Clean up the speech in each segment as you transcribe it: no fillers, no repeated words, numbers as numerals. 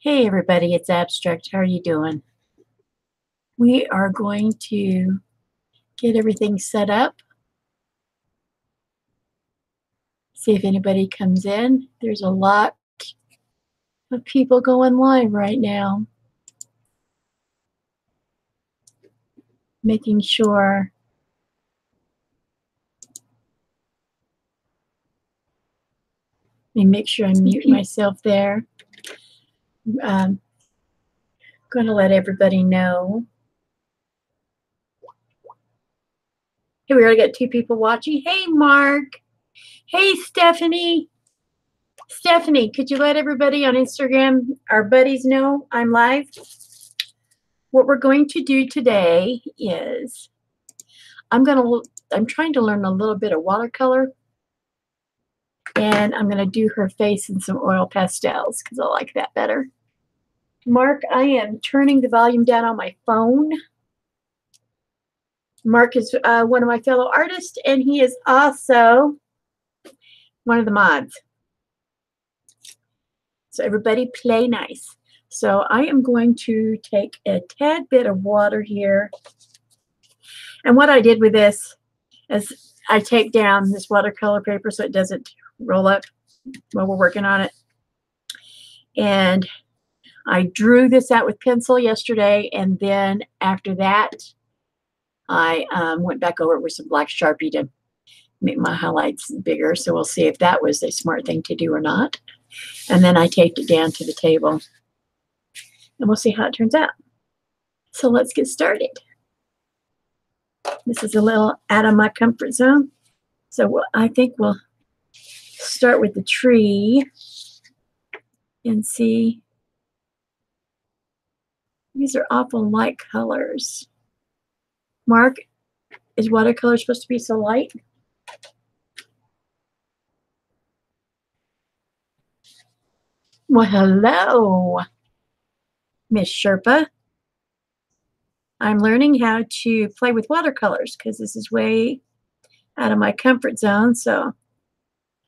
Hey everybody, it's Abstract. How are you doing? We are going to get everything set up. See if anybody comes in. There's a lot of people going live right now. Making sure make sure I mute myself there. Going to let everybody know. Hey, we already got 2 people watching. Hey, Mark. Hey, Stephanie. Stephanie, could you let everybody on Instagram, our buddies, know I'm live? What we're going to do today is I'm trying to learn a little bit of watercolor, and I'm going to do her face in some oil pastels because I like that better. Mark, I am turning the volume down on my phone. Mark is one of my fellow artists, and he is also one of the mods. So everybody play nice. So I am going to take a tad bit of water here. And what I did with this is I take down this watercolor paper so it doesn't roll up while we're working on it. And I drew this out with pencil yesterday, and then after that, I went back over it with some black Sharpie to make my highlights bigger. So we'll see if that was a smart thing to do or not. And then I taped it down to the table, and we'll see how it turns out. So let's get started. This is a little out of my comfort zone. So I think we'll start with the tree and see. These are awful light colors. Mark, is watercolor supposed to be so light? Well, hello, Miss Sherpa. I'm learning how to play with watercolors because this is way out of my comfort zone. So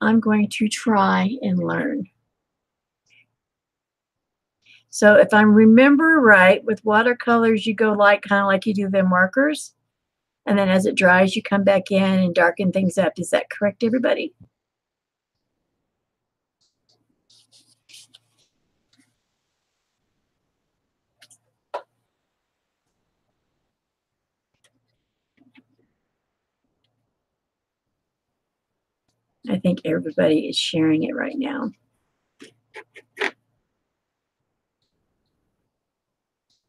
I'm going to try and learn. So if I remember right, with watercolors, you go kind of like you do the markers. And then as it dries, you come back in and darken things up. Is that correct, everybody? I think everybody is sharing it right now.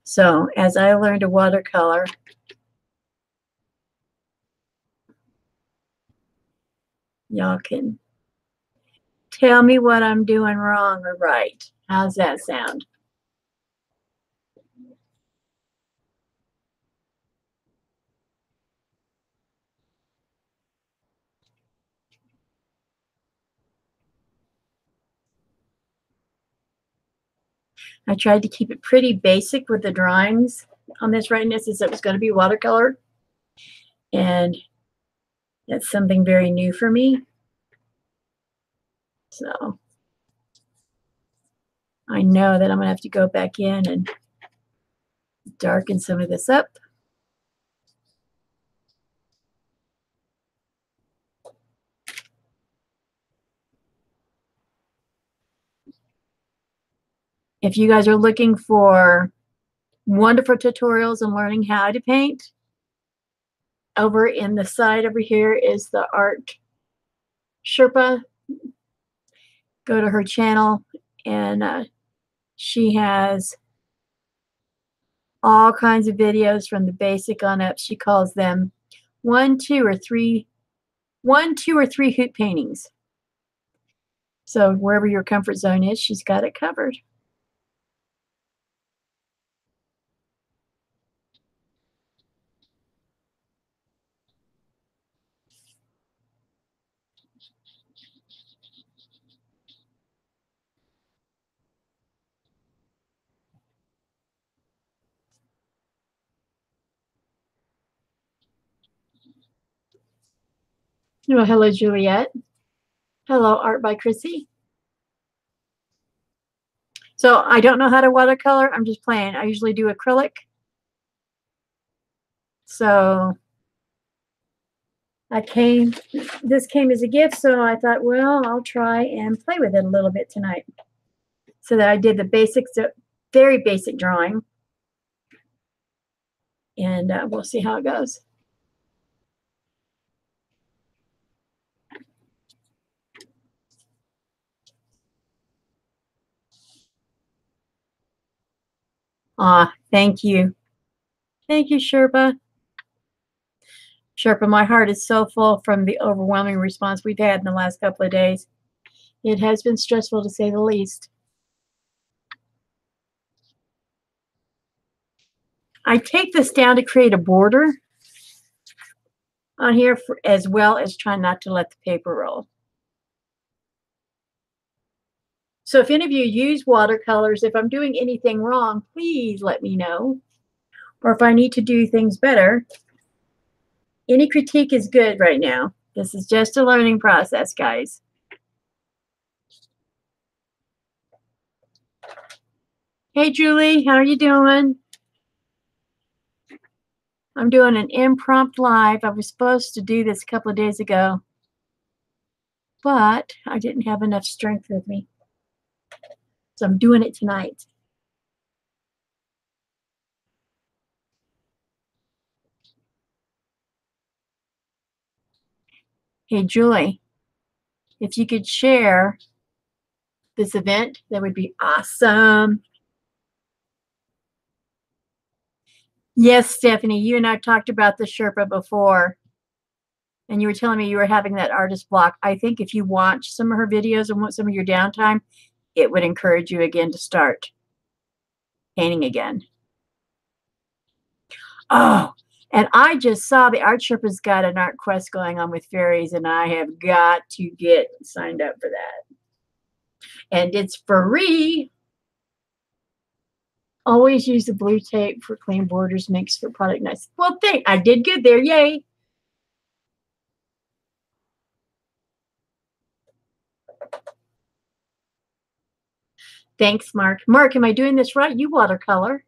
So as I learned to watercolor, y'all can tell me what I'm doing wrong or right. How's that sound? I tried to keep it pretty basic with the drawings on this right now, since it was going to be watercolor. And that's something very new for me. So I know that I'm going to have to go back in and darken some of this up. If you guys are looking for wonderful tutorials on learning how to paint, over in the side over here is the Art Sherpa. Go to her channel, and she has all kinds of videos from the basic on up. She calls them 1, 2, or 3 hoop paintings. So wherever your comfort zone is, she's got it covered. Well, hello, Juliet. Hello, Art by Chrissy. So I don't know how to watercolor. I'm just playing. I usually do acrylic. So this came as a gift, so I thought, well, I'll try and play with it a little bit tonight. So that I did the basics, very basic drawing. And we'll see how it goes. Thank you. Thank you, Sherpa. Sherpa, my heart is so full from the overwhelming response we've had in the last couple of days. It has been stressful, to say the least. I take this down to create a border on here, as well as try not to let the paper roll. So if any of you use watercolors, if I'm doing anything wrong, please let me know. Or if I need to do things better, any critique is good right now. This is just a learning process, guys. Hey, Julie, how are you doing? I'm doing an impromptu live. I was supposed to do this a couple of days ago, but I didn't have enough strength with me. So I'm doing it tonight. Hey, Julie, if you could share this event, that would be awesome. Yes, Stephanie, you and I talked about the Sherpa before, and you were telling me you were having that artist block. I think if you watch some of her videos and want some of your downtime, it would encourage you again to start painting again. Oh, and I just saw the Art Sherpa's got an art quest going on with fairies, and I have got to get signed up for that. And it's free. Always use the blue tape for clean borders, makes for product nice. Well, I did good there. Yay. Thanks, Mark. Mark, am I doing this right? You watercolor.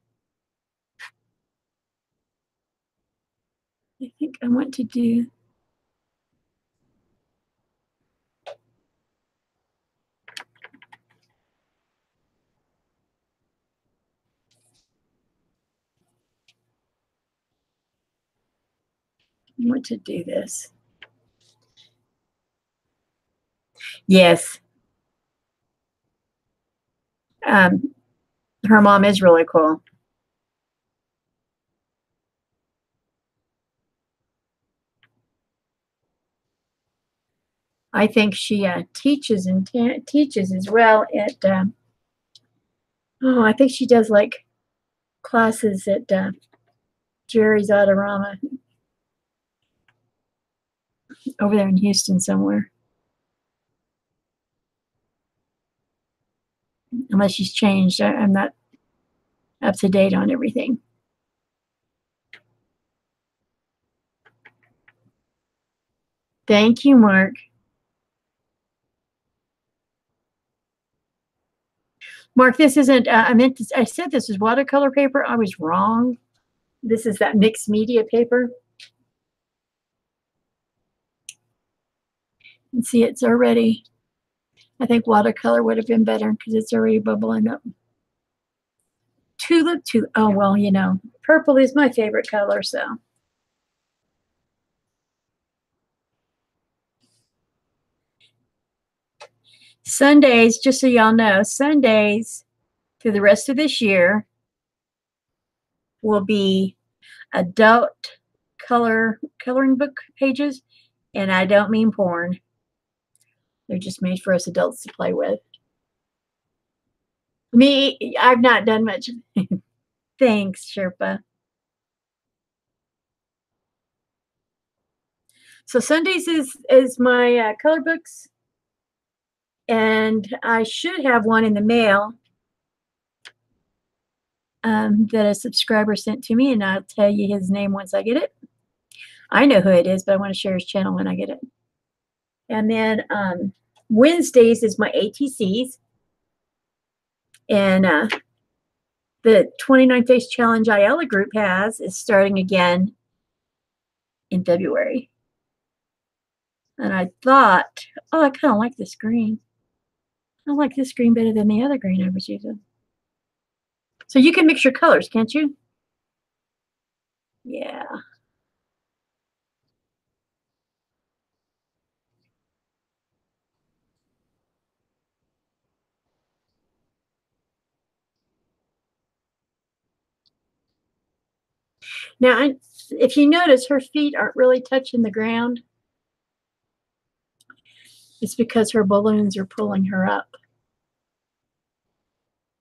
I think I want to do. I want to do this. Yes. Her mom is really cool. I think she teaches as well at. I think she does like classes at Jerry's Autorama over there in Houston somewhere. Unless she's changed. I'm not up to date on everything. Thank you, Mark. Mark, this isn't, I said this is watercolor paper. I was wrong. This is that mixed media paper. And see, it's already, I think watercolor would have been better because it's already bubbling up. Tulip, oh, well, you know, purple is my favorite color, so. Sundays, just so y'all know, Sundays through the rest of this year will be adult coloring book pages, and I don't mean porn. They're just made for us adults to play with. Me, I've not done much. Thanks, Sherpa. So Sundays is my color books, and I should have one in the mail that a subscriber sent to me, and I'll tell you his name once I get it. I know who it is, but I want to share his channel when I get it. And then Wednesdays is my ATCs. And the 29 Days Challenge Ayala group has is starting again in February. And I thought, oh, I kind of like this green. I like this green better than the other green I was using. So you can mix your colors, can't you? Yeah. Now, if you notice, her feet aren't really touching the ground. It's because her balloons are pulling her up.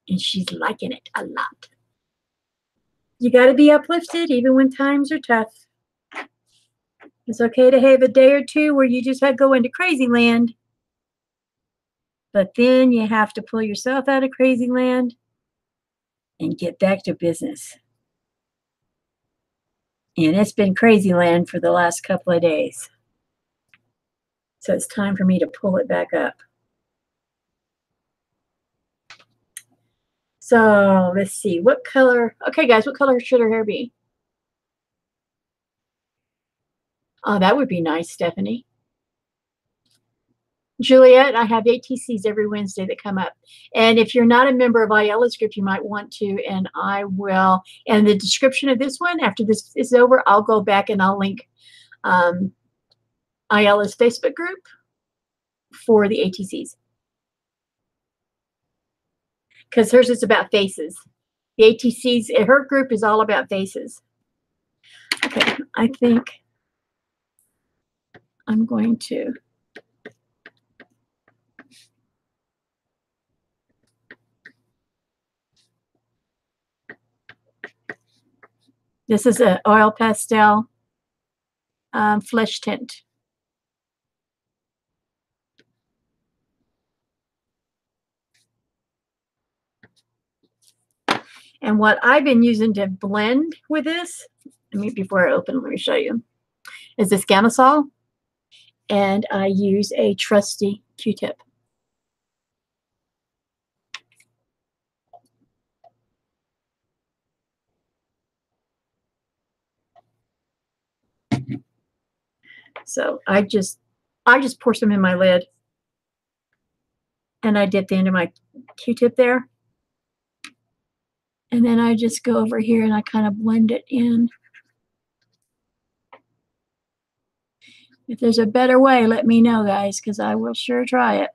And she's liking it a lot. You got to be uplifted even when times are tough. It's okay to have a day or two where you just have to go into crazy land. But then you have to pull yourself out of crazy land and get back to business. And it's been crazy land for the last couple of days. So it's time for me to pull it back up. So let's see, what color? Okay, guys, what color should her hair be? Oh, that would be nice, Stephanie. Juliet, I have ATCs every Wednesday that come up. And if you're not a member of Ayala's group, you might want to, and I will. And the description of this one, after this is over, I'll go back and I'll link Ayala's Facebook group for the ATCs. Because hers is about faces. The ATCs, her group is all about faces. Okay, I think I'm going to. This is an oil pastel flesh tint. And what I've been using to blend with this, before I open, let me show you, is this Gamasol. And I use a trusty Q-tip. So I just pour some in my lid, and I dip the end of my Q-tip there. And then I just go over here and I kind of blend it in. If there's a better way, let me know, guys, because I will sure try it.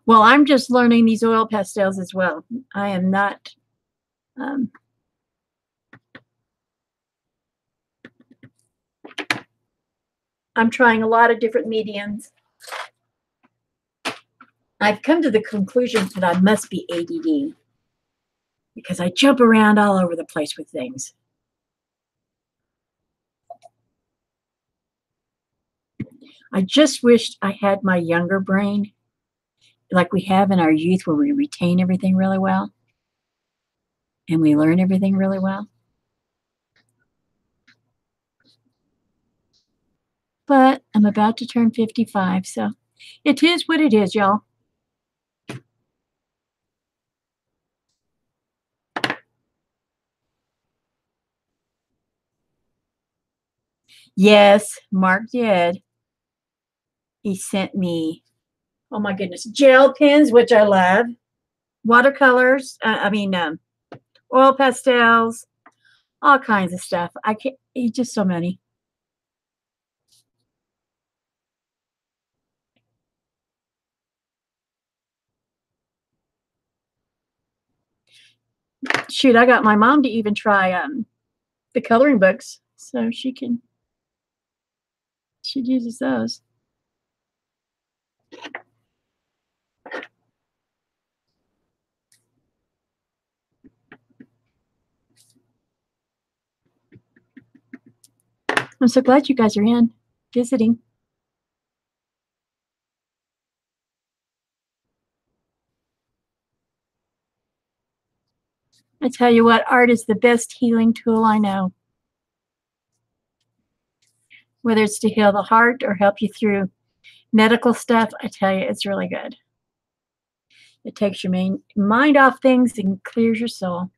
Well, I'm just learning these oil pastels as well. I am not I'm trying a lot of different mediums. I've come to the conclusion that I must be ADD because I jump around all over the place with things. I just wished I had my younger brain like we have in our youth where we retain everything really well and we learn everything really well. But I'm about to turn 55, so it is what it is, y'all. Yes, Mark did. He sent me, oh my goodness, gel pens, which I love, watercolors, oil pastels, all kinds of stuff. I can't, just so many. Shoot, I got my mom to even try the coloring books, so she uses those. I'm so glad you guys are in visiting. I tell you what, art is the best healing tool I know. Whether it's to heal the heart or help you through medical stuff, I tell you, it's really good. It takes your mind off things and clears your soul.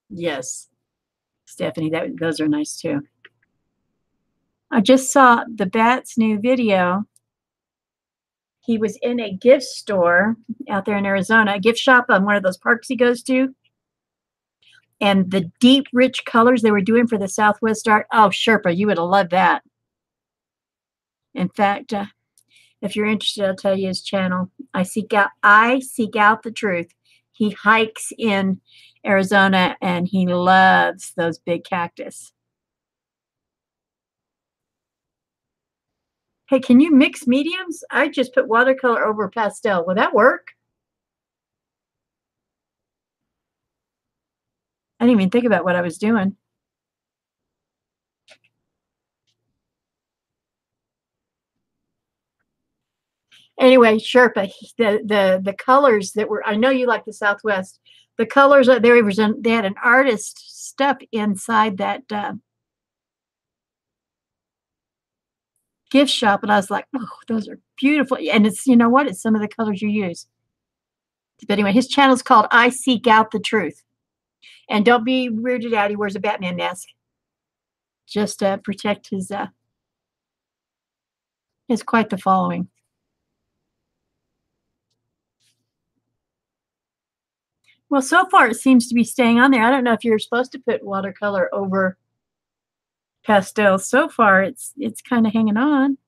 Yes, Stephanie, those are nice too. I just saw the Bat's new video. He was in a gift store out there in Arizona, a gift shop on one of those parks he goes to. And the deep, rich colors they were doing for the Southwest art. Oh, Sherpa, you would have loved that. In fact, if you're interested, I'll tell you his channel. I seek out the truth. He hikes in Arizona and he loves those big cactus. Hey, can you mix mediums? I just put watercolor over pastel. Will that work? I didn't even think about what I was doing. Anyway, Sherpa, the colors that were, I know you like the Southwest. The colors that they had an artist stuff inside that gift shop, and I was like, oh, those are beautiful. And it's, you know what? It's some of the colors you use. But anyway, his channel is called I Seek Out the Truth. And don't be weirded out. He wears a Batman mask just to protect his quite the following. Well, so far it seems to be staying on there. I don't know if you're supposed to put watercolor over pastel. So far it's kind of hanging on.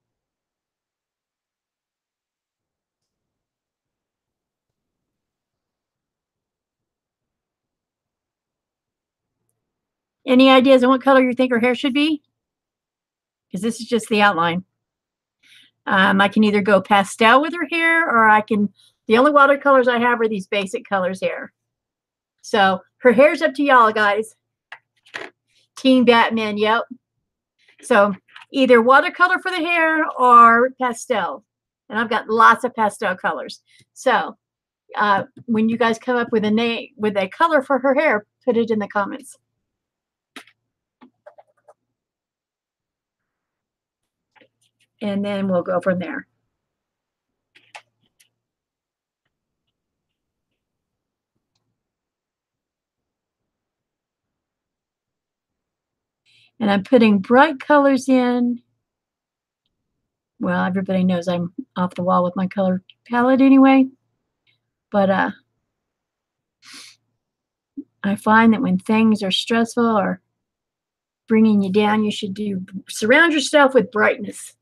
Any ideas on what color you think her hair should be? Because this is just the outline. I can either go pastel with her hair, or the only watercolors I have are these basic colors here. So her hair's up to y'all, guys. Team Batman, yep. So either watercolor for the hair or pastel. And I've got lots of pastel colors. So when you guys come up with a color for her hair, put it in the comments. And then we'll go from there. And I'm putting bright colors in. Well, everybody knows I'm off the wall with my color palette anyway. But I find that when things are stressful or bringing you down, you should surround yourself with brightness.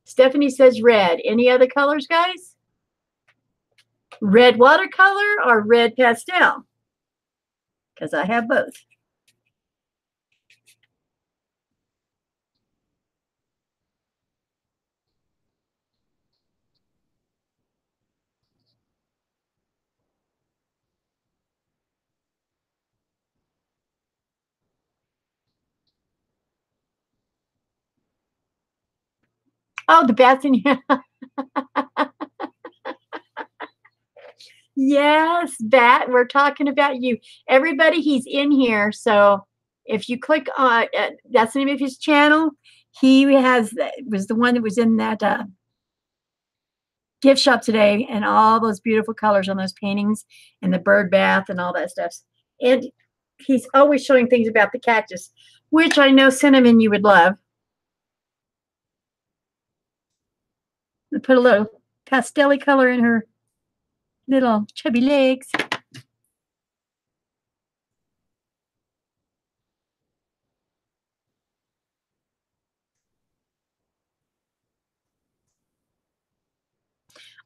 Stephanie says red. Any other colors, guys? Red watercolor or red pastel? Because I have both. Oh, the bat's in here. Yes, Bat, we're talking about you. Everybody, he's in here. So if you click on, that's the name of his channel. He was the one that was in that gift shop today, and all those beautiful colors on those paintings and the bird bath and all that stuff. And he's always showing things about the cactus, which I know, Cinnamon, you would love. I put a little pastel color in her little chubby legs.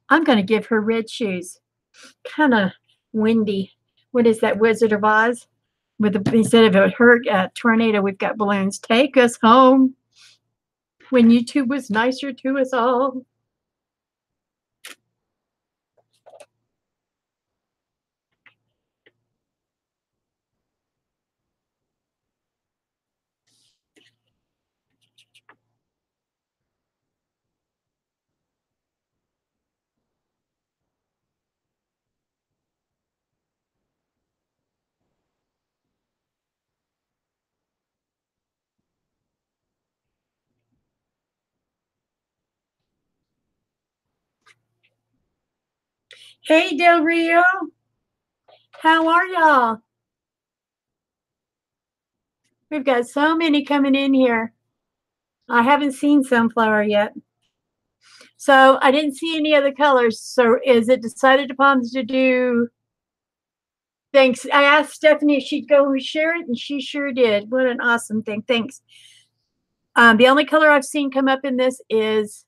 I'm going to give her red shoes. Kind of windy. What is that, Wizard of Oz? Instead of a tornado, we've got balloons. Take us home when YouTube was nicer to us all. Hey, Del Rio. How are y'all? We've got so many coming in here. I haven't seen Sunflower yet. So I didn't see any other colors. So is it decided upon to do? Thanks. I asked Stephanie if she'd go share it, and she sure did. What an awesome thing. Thanks. The only color I've seen come up in this is...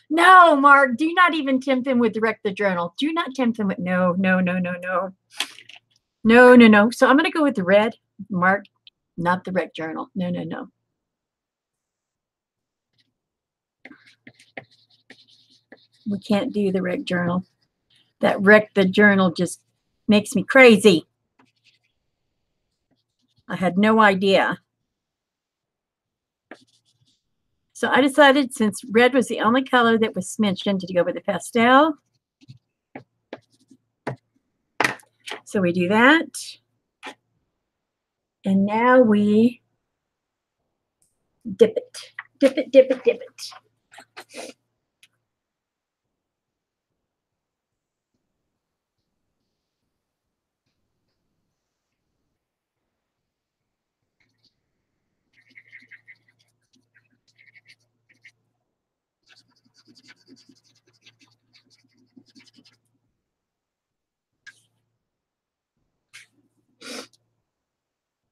No, Mark, do not even tempt them with Direct the Journal. Do not tempt them with... No, no, no, no, no. No, no, no. So I'm going to go with the red, Mark, not the Rec Journal. No, no, no. We can't do the Rec Journal. That Rec the Journal just makes me crazy. I had no idea. So I decided, since red was the only color that was mentioned, to go with the pastel. So we do that. And now we dip it. Dip it, dip it, dip it.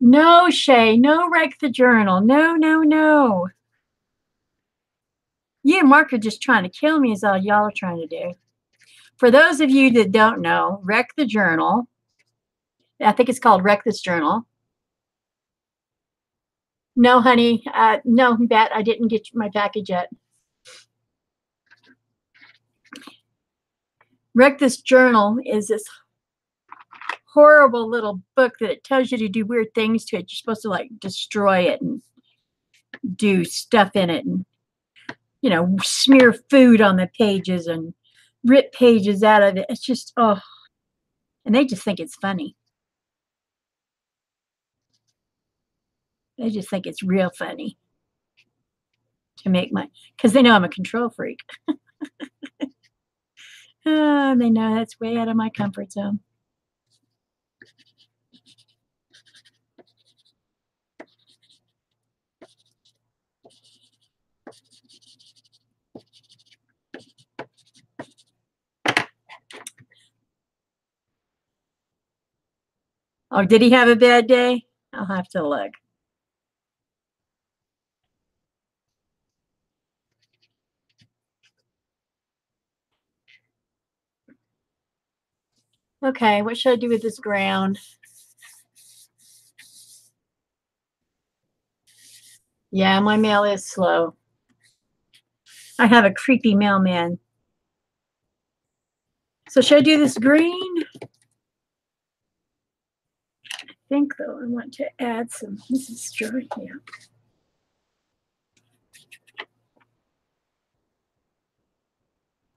No, Shay, no Rec the Journal. No, no, no. You and Mark are just trying to kill me is all y'all are trying to do. For those of you that don't know, Rec the Journal, I think it's called Rec this Journal. No, honey, no, Bet, I didn't get my package yet. Rec this Journal is this horrible little book that it tells you to do weird things to it. You're supposed to like destroy it and do stuff in it and, you know, smear food on the pages and rip pages out of it. It's just, oh, and they just think it's funny. They just think it's real funny to make my, because they know I'm a control freak. Oh, they know that's way out of my comfort zone. Oh, did he have a bad day? I'll have to look. Okay, what should I do with this ground? Yeah, my mail is slow. I have a creepy mailman. So should I do this green? I think, though, I want to add some. This is dry here.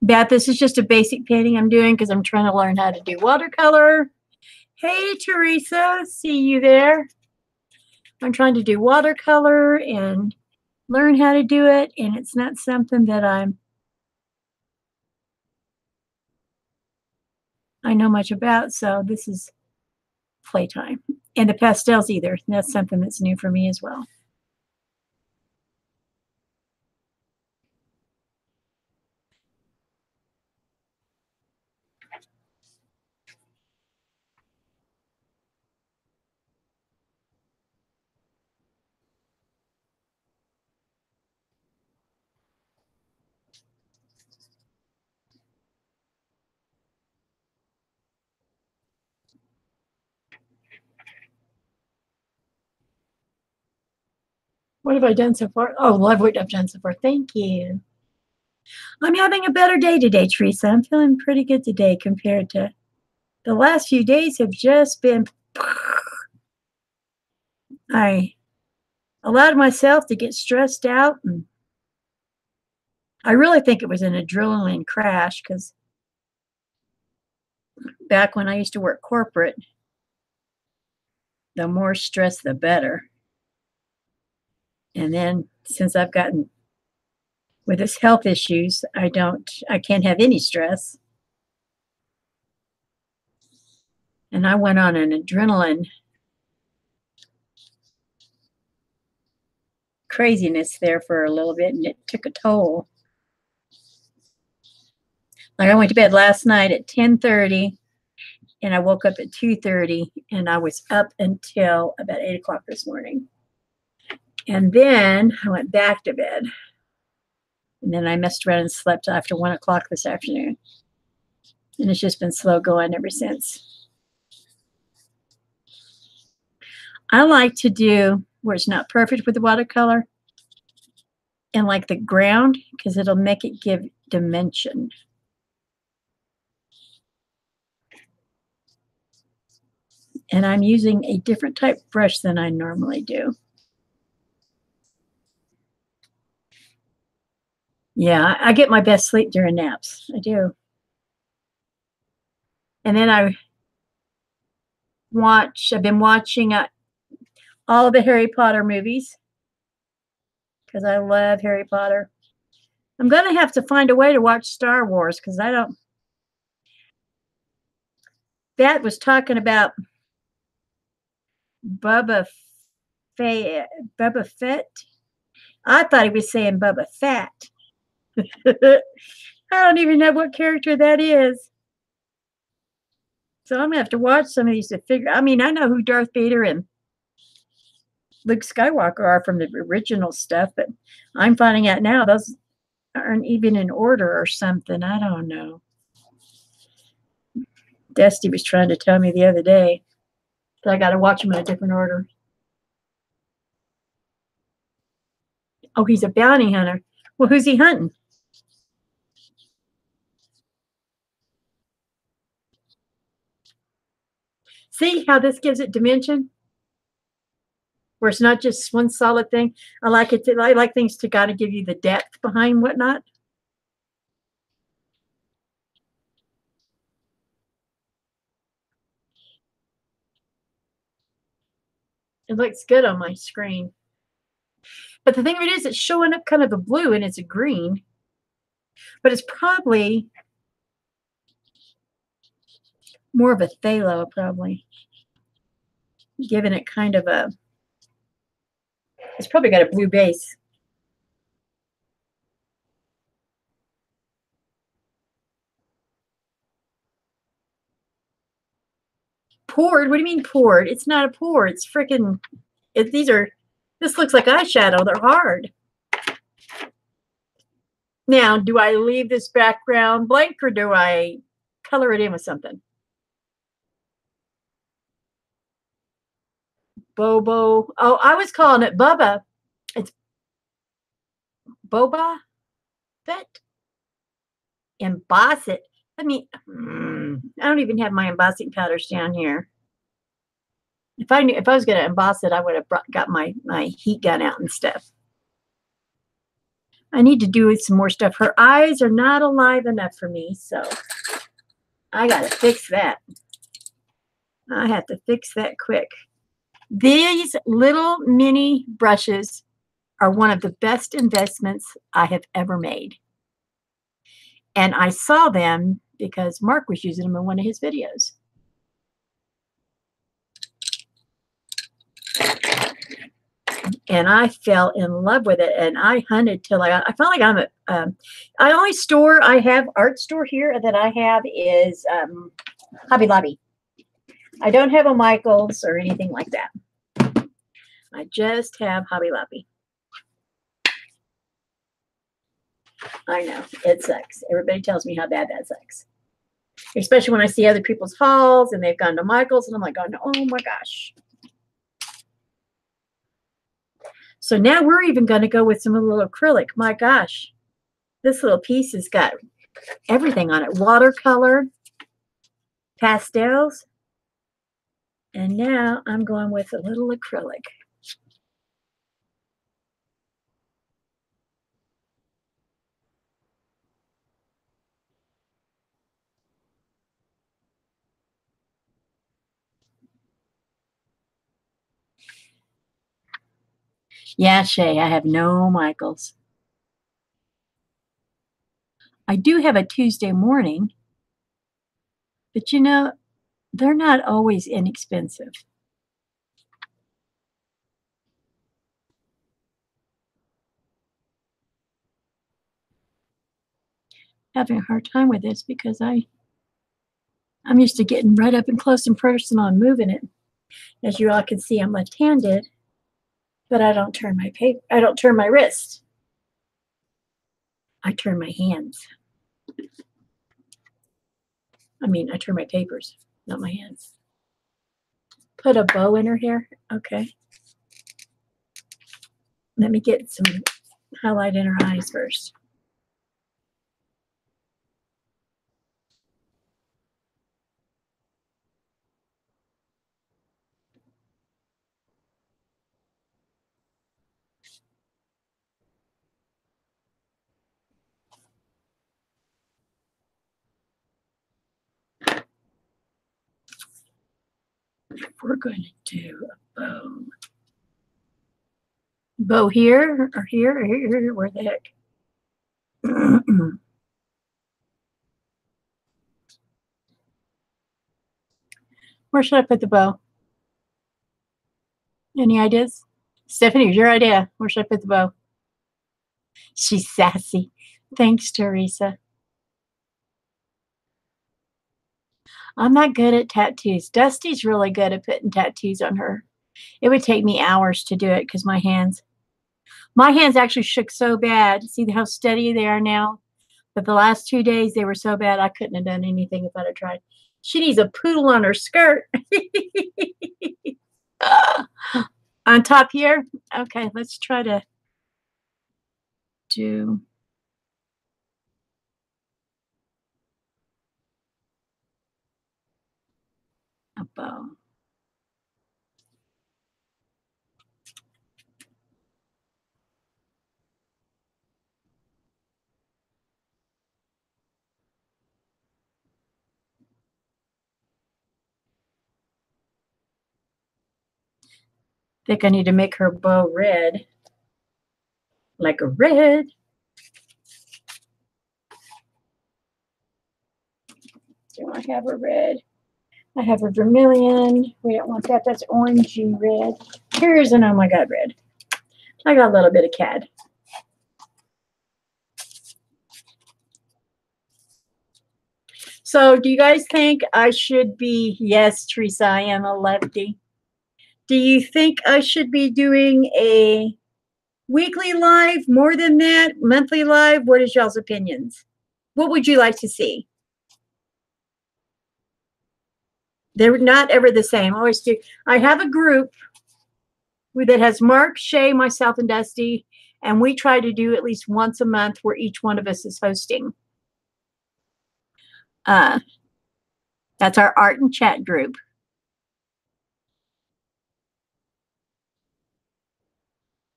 Beth, this is just a basic painting I'm doing because I'm trying to learn how to do watercolor. Hey, Teresa, see you there. I'm trying to do watercolor and learn how to do it, and it's not something that I know much about, so this is playtime. And the pastels either. That's something that's new for me as well. What have I done so far? Oh, love what I've done so far. Thank you. I'm having a better day today, Teresa. I'm feeling pretty good today compared to the last few days have just been... I allowed myself to get stressed out, and I really think it was an adrenaline crash because back when I used to work corporate, the more stress, the better. And then since I've gotten with his health issues, I can't have any stress. And I went on an adrenaline craziness there for a little bit, and it took a toll. Like I went to bed last night at 10:30, and I woke up at 2:30, and I was up until about 8 o'clock this morning. And then I went back to bed. And then I messed around and slept after 1 o'clock this afternoon. And it's just been slow going ever since. I like to do where it's not perfect with the watercolor and like the ground, because it'll make it give dimension. And I'm using a different type of brush than I normally do. Yeah, I get my best sleep during naps. I do. And then I've been watching all of the Harry Potter movies because I love Harry Potter. I'm going to have to find a way to watch Star Wars because I don't. That was talking about Bubba Fett. I thought he was saying Bubba Fat. I don't even know what character that is. So I'm gonna have to watch some of these to figure. I mean, I know who Darth Vader and Luke Skywalker are from the original stuff, but I'm finding out now those aren't even in order or something. I don't know. Dusty was trying to tell me the other day that I got to watch them in a different order. Oh, he's a bounty hunter. Well, who's he hunting? See how this gives it dimension? Where it's not just one solid thing. I like it. I like things to gotta give you the depth behind whatnot. It looks good on my screen. But the thing of it is, it's showing up kind of a blue and it's a green. But it's probably more of a phthalo, probably. Giving it kind of a, it's probably got a blue base. Poured? What do you mean poured? It's not a pour. It's freaking, this looks like eyeshadow. They're hard. Now, do I leave this background blank or do I color it in with something? Bobo. Oh, I was calling it Bubba. It's Boba Fett. Emboss it. I mean, I don't even have my embossing powders down here. If I was going to emboss it, I would have got my heat gun out and stuff. I need to do some more stuff. Her eyes are not alive enough for me, so I got to fix that. I have to fix that quick. These little mini brushes are one of the best investments I have ever made. And I saw them because Mark was using them in one of his videos. And I fell in love with it, and I hunted till I finally got them at, only store I have, art store here that I have is Hobby Lobby. I don't have a Michael's or anything like that. I just have Hobby Lobby. I know, it sucks. Everybody tells me how bad that sucks. Especially when I see other people's hauls and they've gone to Michael's and I'm like, oh my gosh. So now we're even going to go with some little acrylic. My gosh, this little piece has got everything on it. Watercolor, pastels, and now I'm going with a little acrylic. Yeah, Shay, I have no Michaels. I do have a Tuesday morning, but you know, they're not always inexpensive. Having a hard time with this because I'm used to getting right up and close and personal and moving it. As you all can see, I'm left-handed, but I don't turn my I don't turn my wrist. I turn my hands. I mean, I turn my papers, not my hands. Put a bow in her hair. Okay. Let me get some highlight in her eyes first. We're going to do a bow. Bow here or here or here. Where the heck? Where should I put the bow? Any ideas? Stephanie, your idea. Where should I put the bow? She's sassy. Thanks, Teresa. I'm not good at tattoos. Dusty's really good at putting tattoos on her. It would take me hours to do it because my hands actually shook so bad. See how steady they are now? But the last 2 days, they were so bad, I couldn't have done anything if I'd have tried. She needs a poodle on her skirt. On top here? Okay, let's try to do a bow. I think I need to make her bow red. Like a red. Do I have a red? I have a vermilion. We don't want that. That's orangey red. Here's an oh my god red. I got a little bit of CAD. So do you guys think I should be, yes, Teresa, I am a lefty. Do you think I should be doing a weekly live, more than that, monthly live? What is y'all's opinions? What would you like to see? They're not ever the same. I always do. I have a group that has Mark, Shay, myself, and Dusty, and we try to do at least once a month where each one of us is hosting. That's our art and chat group.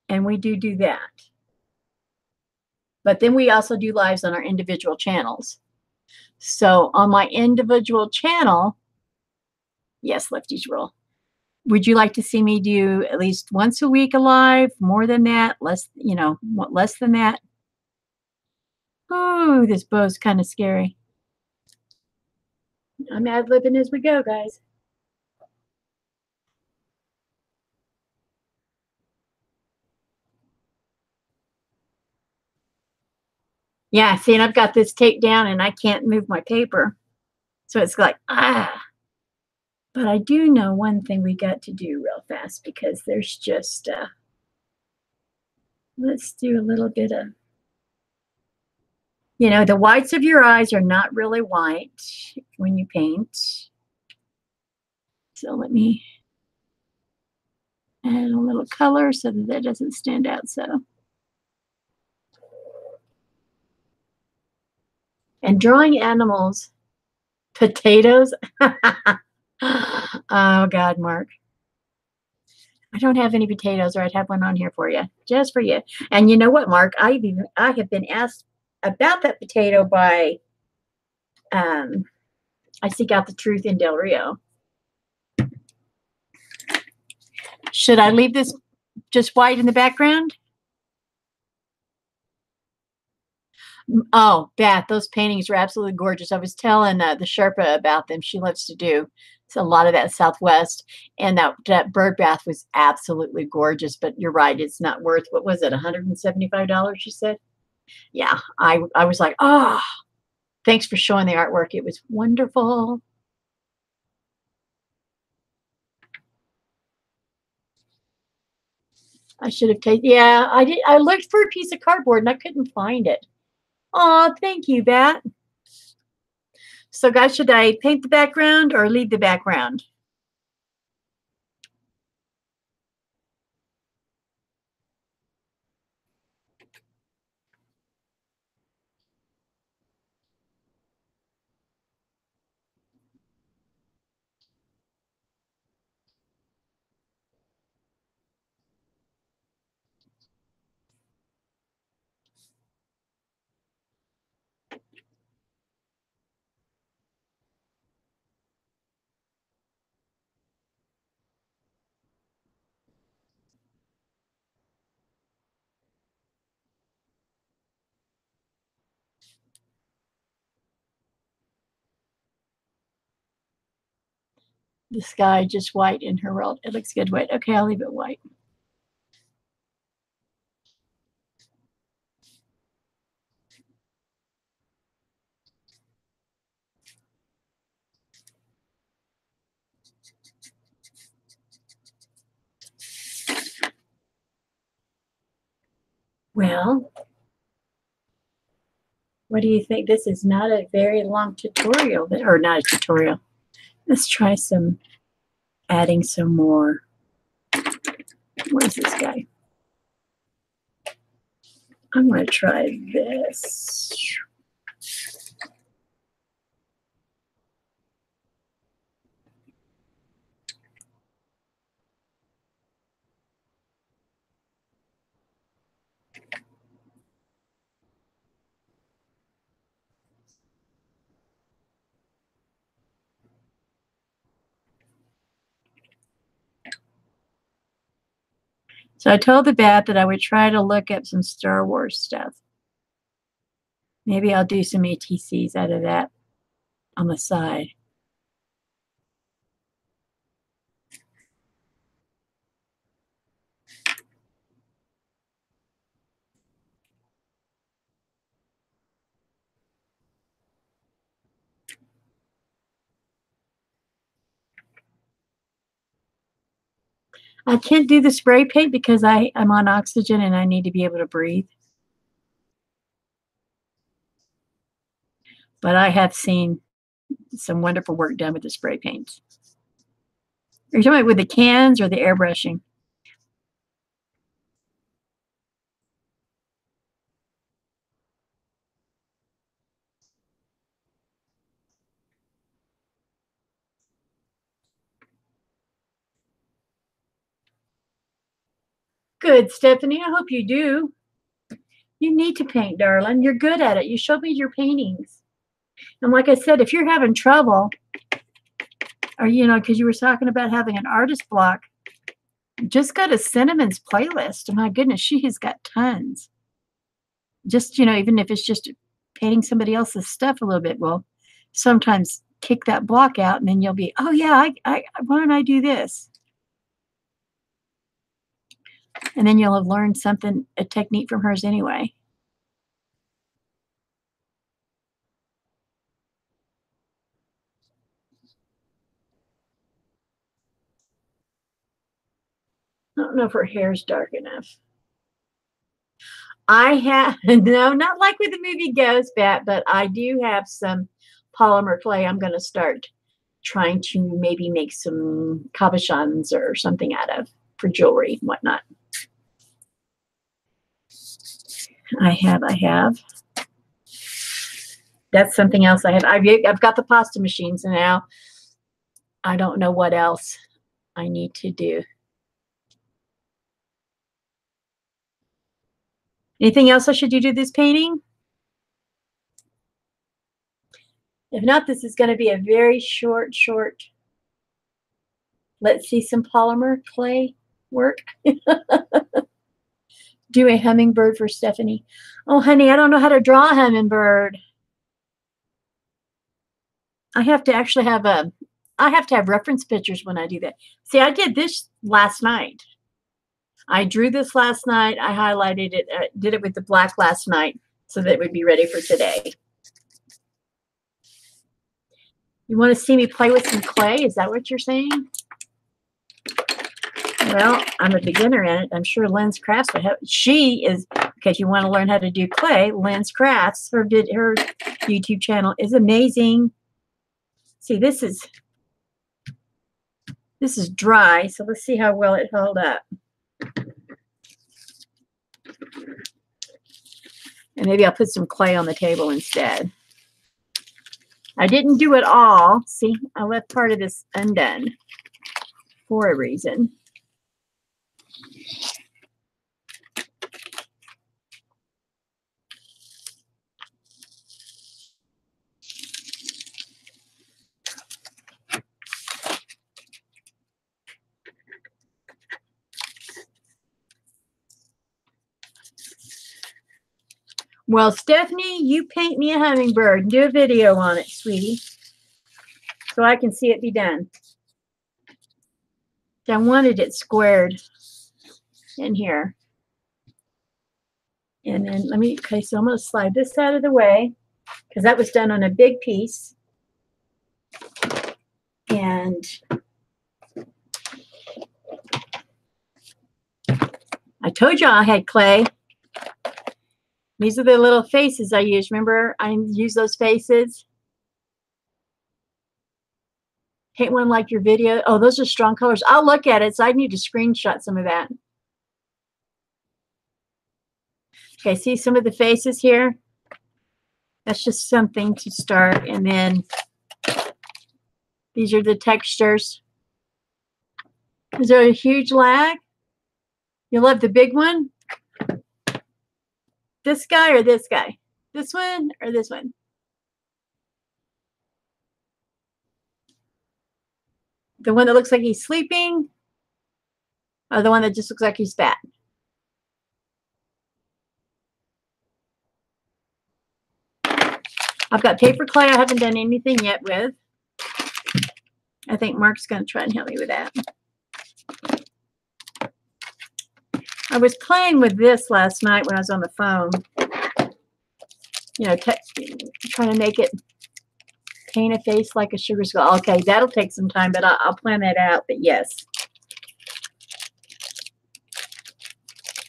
And we do that. But then we also do lives on our individual channels. So on my individual channel, yes, Lefties Rule. Would you like to see me do at least once a week a live? More than that? Less, you know, less than that? Oh, this bow's kind of scary. I'm ad-libbing as we go, guys. Yeah, see, and I've got this taped down and I can't move my paper. So it's like, ah. But I do know one thing we got to do real fast because there's just, let's do a little bit of, you know, the whites of your eyes are not really white when you paint. So let me add a little color so that that doesn't stand out so. And drawing animals, potatoes. Oh God, Mark. I don't have any potatoes, or I'd have one on here for you, just for you. And you know what, Mark? I have been asked about that potato by I Seek Out the Truth in Del Rio. Should I leave this just white in the background? Oh, Beth, those paintings are absolutely gorgeous. I was telling the Sherpa about them. She loves to do a lot of that Southwest, and that bird bath was absolutely gorgeous. But you're right, it's not worth, what was it, $175? You said, yeah. I was like, oh, thanks for showing the artwork. It was wonderful. I should have taken. Yeah, I did. I looked for a piece of cardboard and I couldn't find it. Oh, thank you, Bat. So, guys, should I paint the background or leave the background? The sky just white in her world. It looks good white. Okay, I'll leave it white. Well, what do you think? This is not a very long tutorial, or not a tutorial. Let's try adding some more. Where's this guy? I'm going to try this. So I told the bat that I would try to look up some Star Wars stuff. Maybe I'll do some ATCs out of that on the side. I can't do the spray paint because I'm on oxygen and I need to be able to breathe. But I have seen some wonderful work done with the spray paints. Are you talking about with the cans or the airbrushing? Good, Stephanie. I hope you do. You need to paint, darling. You're good at it. You showed me your paintings. And like I said, if you're having trouble, or, because you were talking about having an artist block, just go to Cinnamon's playlist. My goodness, she has got tons. Just, even if it's just painting somebody else's stuff a little bit, well, sometimes kick that block out and then you'll be, oh yeah, why don't I do this? And then you'll have learned a technique from hers anyway. I don't know if her hair's dark enough. I have, no, not like with the movie Ghost Bat, but I do have some polymer clay. I'm going to start trying to maybe make some cabochons or something out of for jewelry and whatnot. I have. That's something else I have. I've got the pasta machines now. I don't know what else I need to do. Anything else I should do to this painting? If not, this is going to be a very short. Let's see some polymer clay work. Do a hummingbird for Stephanie. Oh, honey, I don't know how to draw a hummingbird. I have to actually have I have to have reference pictures when I do that. See, I did this last night. I drew this last night. I highlighted it, did it with the black last night so that it would be ready for today. You want to see me play with some clay? Is that what you're saying? Well, I'm a beginner in it. I'm sure Lynn's Crafts would have. She is, okay, if you want to learn how to do clay, Lynn's Crafts, her YouTube channel is amazing. See, this is dry, so let's see how well it held up. And maybe I'll put some clay on the table instead. I didn't do it all. See, I left part of this undone for a reason. Well, Stephanie, you paint me a hummingbird and do a video on it, sweetie, so I can see it be done. I wanted it squared in here. And then let me, okay, so I'm going to slide this out of the way because that was done on a big piece. And I told you I had clay. These are the little faces I use. Remember, I use those faces. Paint one like your video. Oh, those are strong colors. I'll look at it, so I need to screenshot some of that. Okay, see some of the faces here? That's just something to start. And then these are the textures. Is there a huge lag? You love the big one? This guy or this guy? This one or this one? The one that looks like he's sleeping or the one that just looks like he's fat? I've got paper clay I haven't done anything yet with. I think Mark's going to try and help me with that. I was playing with this last night when I was on the phone. You know, trying to make it paint a face like a sugar skull. Okay, that'll take some time, but I'll plan that out. But yes.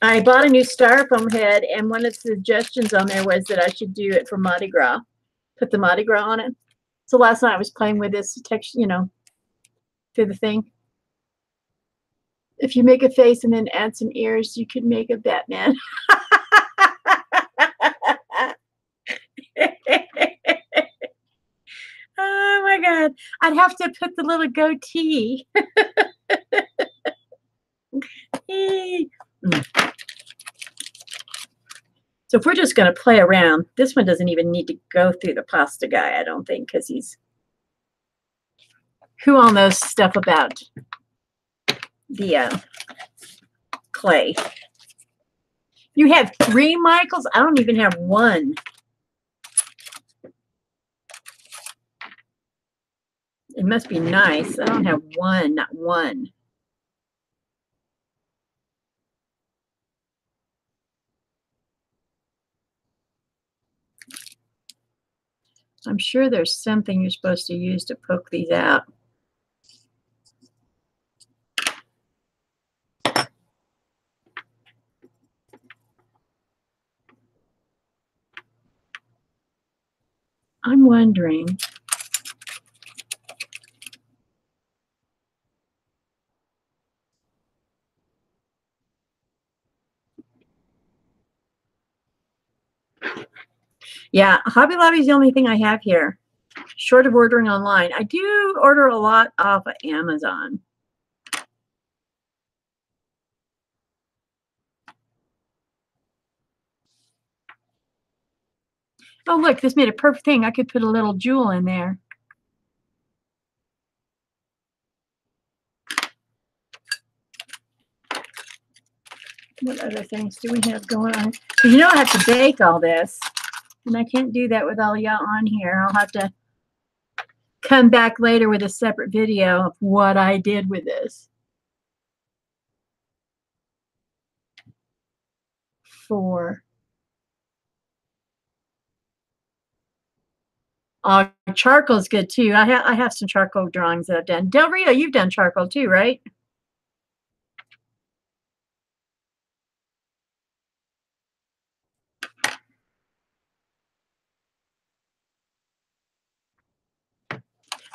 I bought a new styrofoam head, and one of the suggestions on there was that I should do it for Mardi Gras. Put the Mardi Gras on it. So last night I was playing with this texture, you know, through the thing. If you make a face and then add some ears, you could make a Batman. Oh my God. I'd have to put the little goatee. So if we're just going to play around, this one doesn't even need to go through the pasta guy, I don't think, because he's... Who all knows stuff about the clay? You have 3, Michaels? I don't even have 1. It must be nice. I don't have 1, not 1. I'm sure there's something you're supposed to use to poke these out. I'm wondering. Yeah, Hobby Lobby is the only thing I have here, short of ordering online. I do order a lot off of Amazon. Oh, look, this made a perfect thing. I could put a little jewel in there. What other things do we have going on? You know I have to bake all this, and I can't do that with all y'all on here. I'll have to come back later with a separate video of what I did with this. Charcoal's good too. I have some charcoal drawings that I've done. Del Rio, you've done charcoal too, right?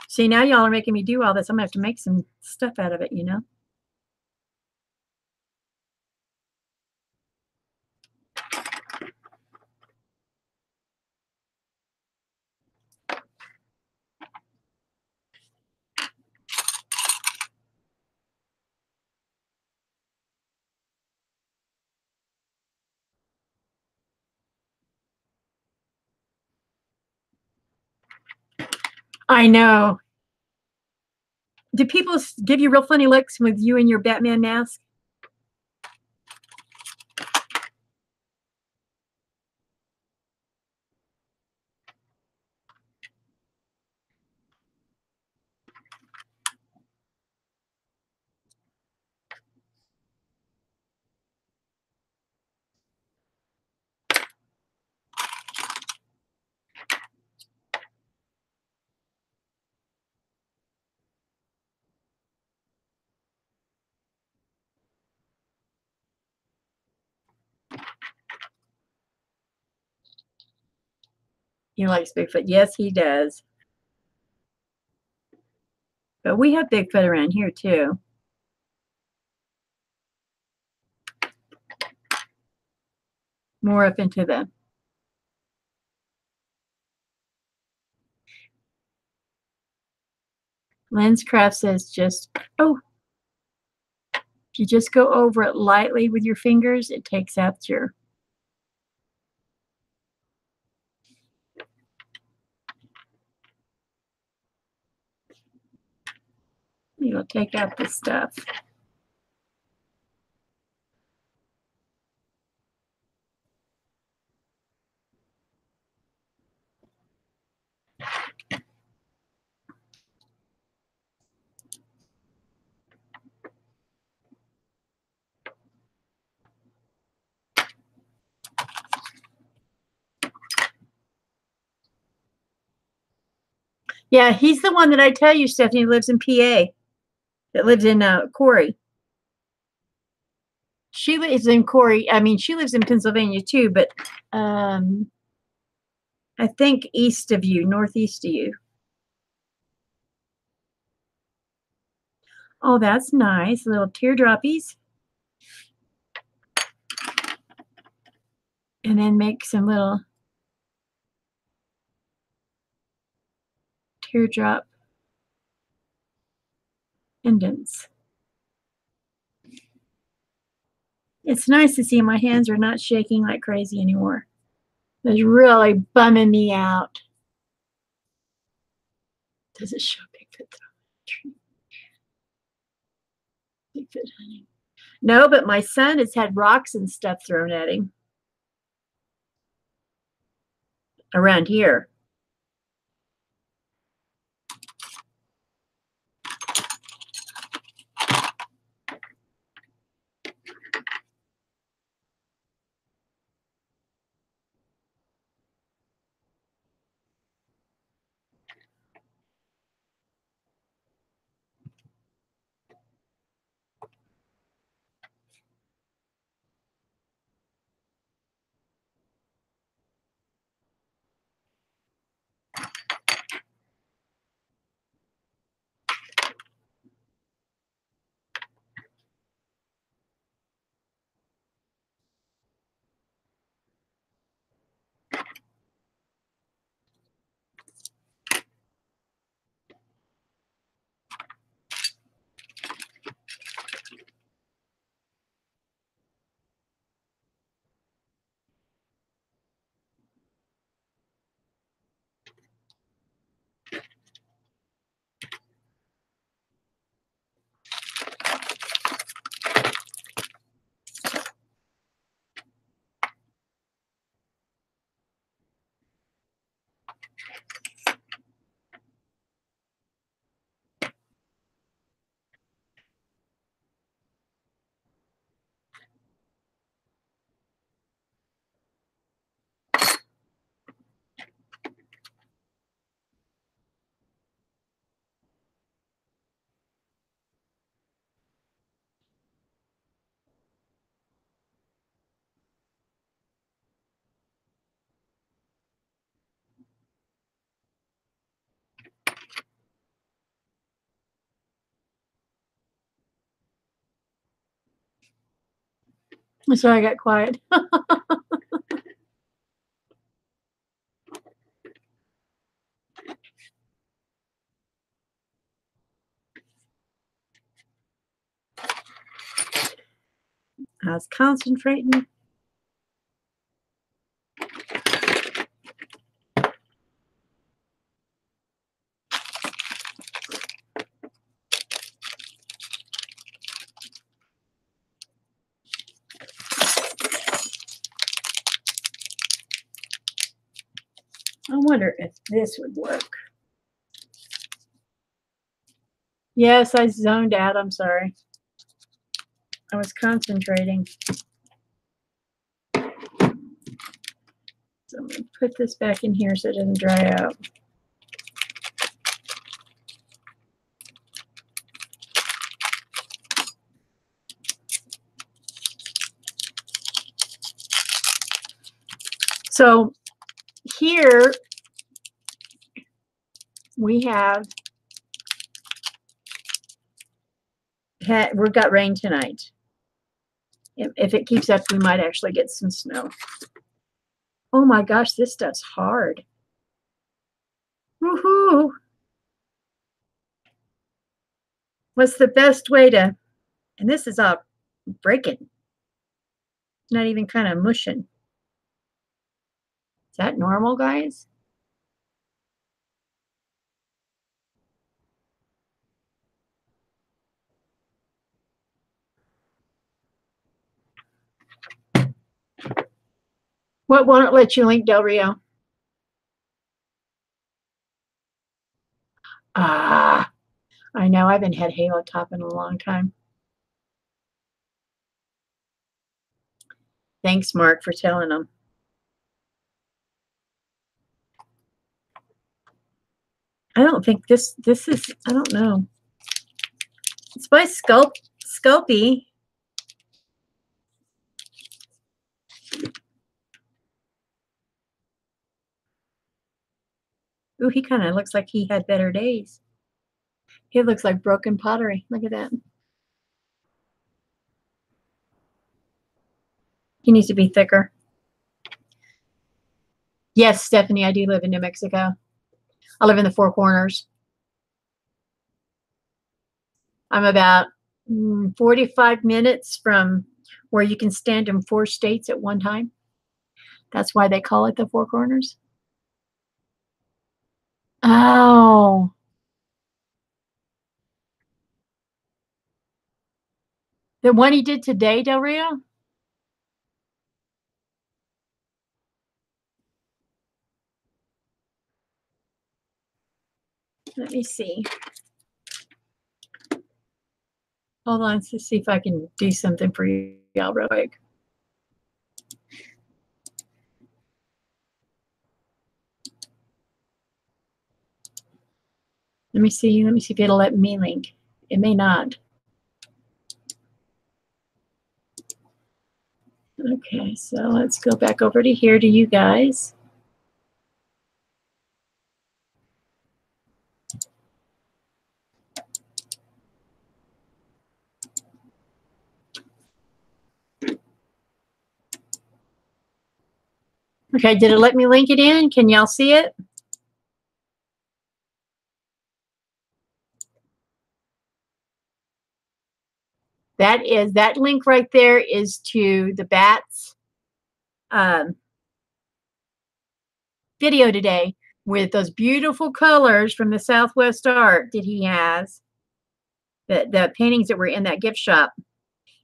See, now y'all are making me do all this. I'm gonna have to make some stuff out of it, you know? I know. Do people give you real funny looks with you and your Batman mask? He likes Bigfoot. Yes, he does. But we have Bigfoot around here too. More up into the Lenscraft says just, oh, if you just go over it lightly with your fingers, it takes out your. It'll take out the stuff. Yeah, he's the one that I tell you, Stephanie, lives in PA. That lives in Corey. She lives in Corey. I mean, she lives in Pennsylvania too, but I think east of you, northeast of you. Oh, that's nice. Little teardroppies. And then make some little teardrop indents. It's nice to see my hands are not shaking like crazy anymore. It's really bumming me out. Does it show Bigfoot tree? Bigfoot hunting. No, but my son has had rocks and stuff thrown at him around here. Sorry, I got quiet. I was concentrating. I wonder if this would work. Yes, I zoned out. I'm sorry. I was concentrating. So I'm going to put this back in here so it doesn't dry out. So here we have we've got rain tonight. If it keeps up, we might actually get some snow. Oh my gosh, this stuff's hard. Woohoo! What's the best way to, and this is all breaking. It's not even kind of mushing. Is that normal, guys? What won't it let you link, Del Rio? Ah, I know. I haven't had Halo Top in a long time. Thanks, Mark, for telling them. I don't think this is, I don't know. It's by Sculpey. Ooh, he kind of looks like he had better days. He looks like broken pottery. Look at that. He needs to be thicker. Yes, Stephanie, I do live in New Mexico. I live in the Four Corners. I'm about 45 minutes from where you can stand in 4 states at one time. That's why they call it the Four Corners. Oh. The one he did today, Del Rio? Let me see. Hold on to see if I can do something for you real quick. Let me see if it'll let me link. It may not. Okay, so let's go back over to here to you guys. Okay, did it let me link it in? Can y'all see it? That link right there is to the Bats video today with those beautiful colors from the Southwest Art that he has. The paintings that were in that gift shop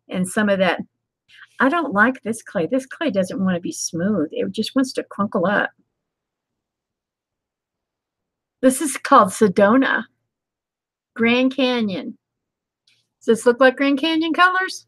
and some of that. I don't like this clay. This clay doesn't want to be smooth. It just wants to crunkle up. This is called Sedona. Grand Canyon. Does this look like Grand Canyon colors?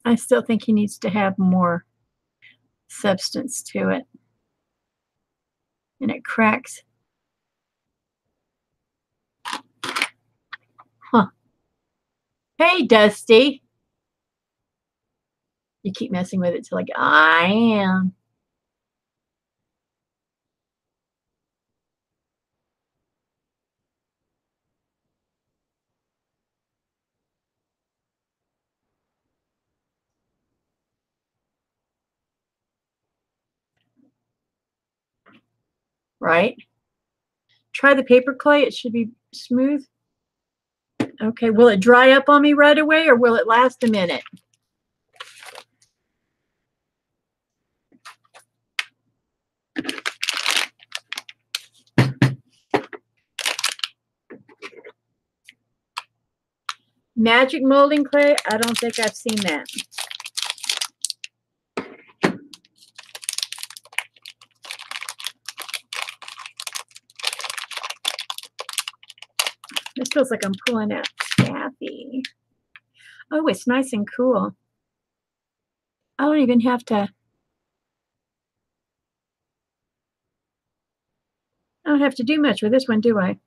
I still think he needs to have more substance to it. And it cracks. Huh. Hey, Dusty. You keep messing with it till like, I am. Right? Try the paper clay. It should be smooth. Okay. Will it dry up on me right away or will it last a minute? Magic molding clay? I don't think I've seen that. This feels like I'm pulling out taffy. Oh, it's nice and cool. I don't even have to. I don't have to do much with this one, do I?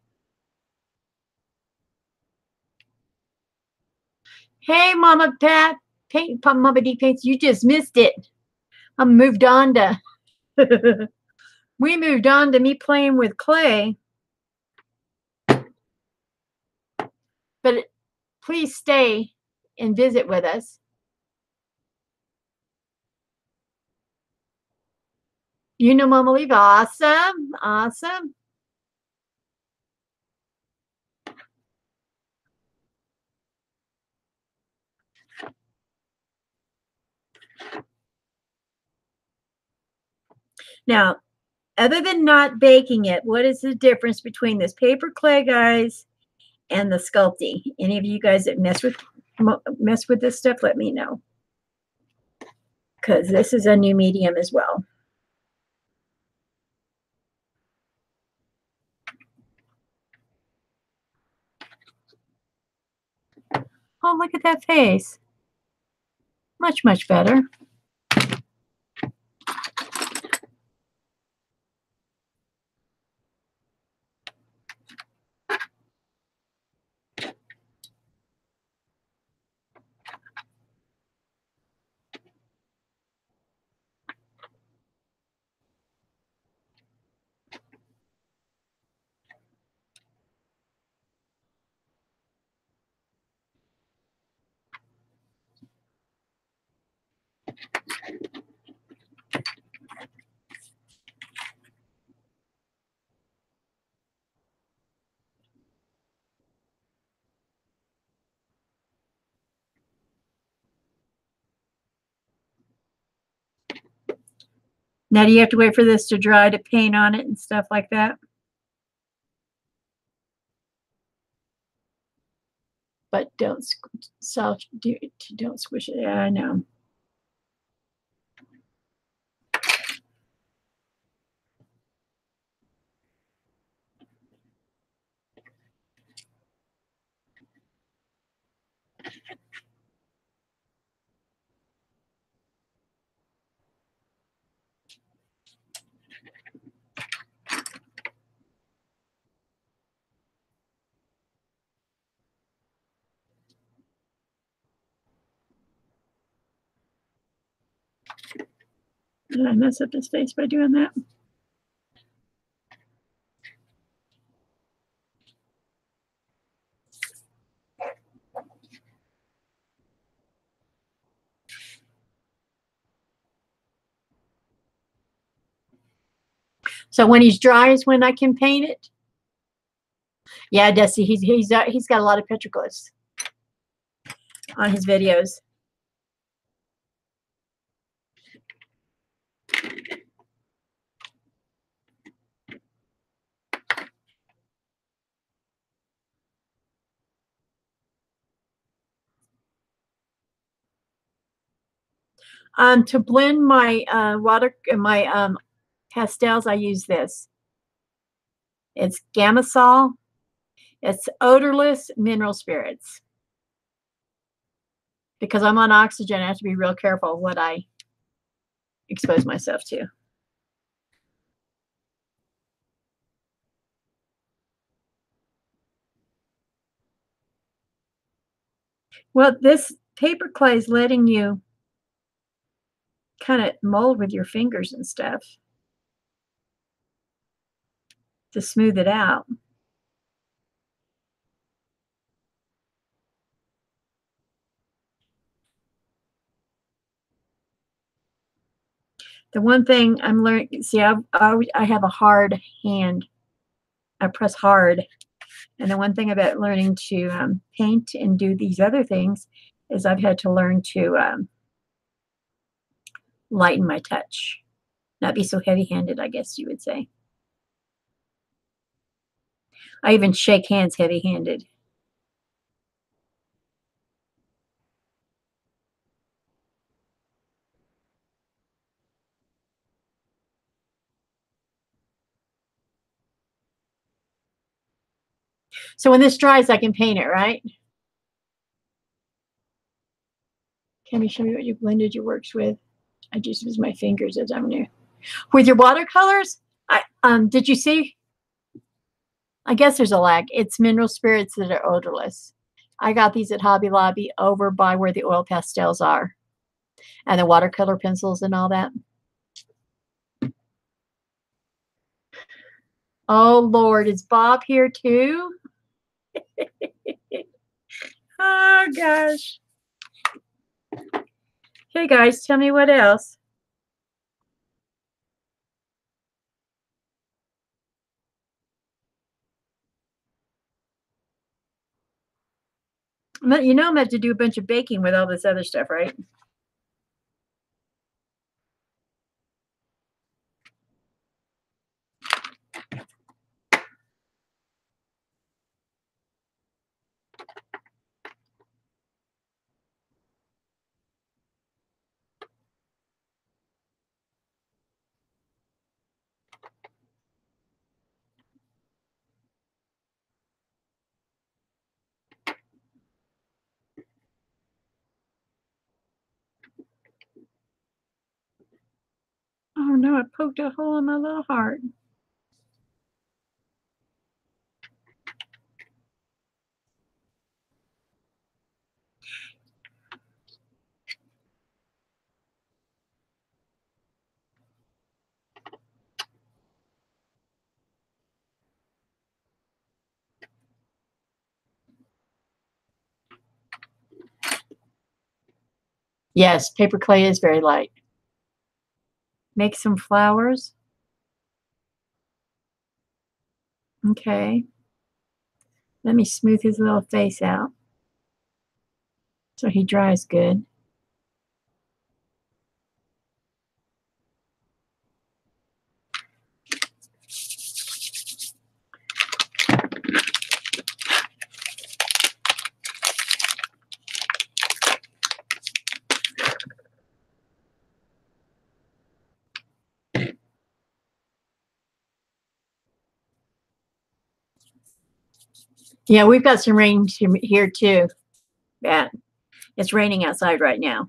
Hey, Mama Pat, Mama D Paints, you just missed it. I moved on to. We moved on to me playing with clay. But please stay and visit with us. You know Mama Leave. Awesome. Awesome. Now, other than not baking it, what is the difference between this paper clay, guys, and the sculpting? Any of you guys that mess with this stuff, let me know. Because this is a new medium as well. Oh, look at that face. Much, much better. Now, do you have to wait for this to dry to paint on it and stuff like that? But don't squish it. Yeah, I know. Did I mess up his face by doing that? So when he's dry is when I can paint it. Yeah, Dusty, he's got a lot of petroglyphs on his videos. To blend my pastels, I use this. It's Gamasol. It's odorless mineral spirits. Because I'm on oxygen, I have to be real careful what I expose myself to. Well, this paper clay is letting you kind of mold with your fingers and stuff to smooth it out. The one thing I'm learning, see, I have a hard hand. I press hard. And the one thing about learning to paint and do these other things is I've had to learn to lighten my touch, not be so heavy-handed, I guess you would say. I even shake hands heavy-handed. So when this dries, I can paint it, right? Can you show me what you blended your works with? I just use my fingers as I'm new. With your watercolors, did you see? I guess there's a lag. It's mineral spirits that are odorless. I got these at Hobby Lobby over by where the oil pastels are and the watercolor pencils and all that. Oh, Lord, is Bob here too? Oh, gosh. Hey, guys, tell me what else. You know I'm about to do a bunch of baking with all this other stuff, right? Oh, no, I poked a hole in my little heart. Yes, paper clay is very light. Make some flowers. Okay. Let me smooth his little face out so he dries good. Yeah, we've got some rain here too. Yeah, it's raining outside right now.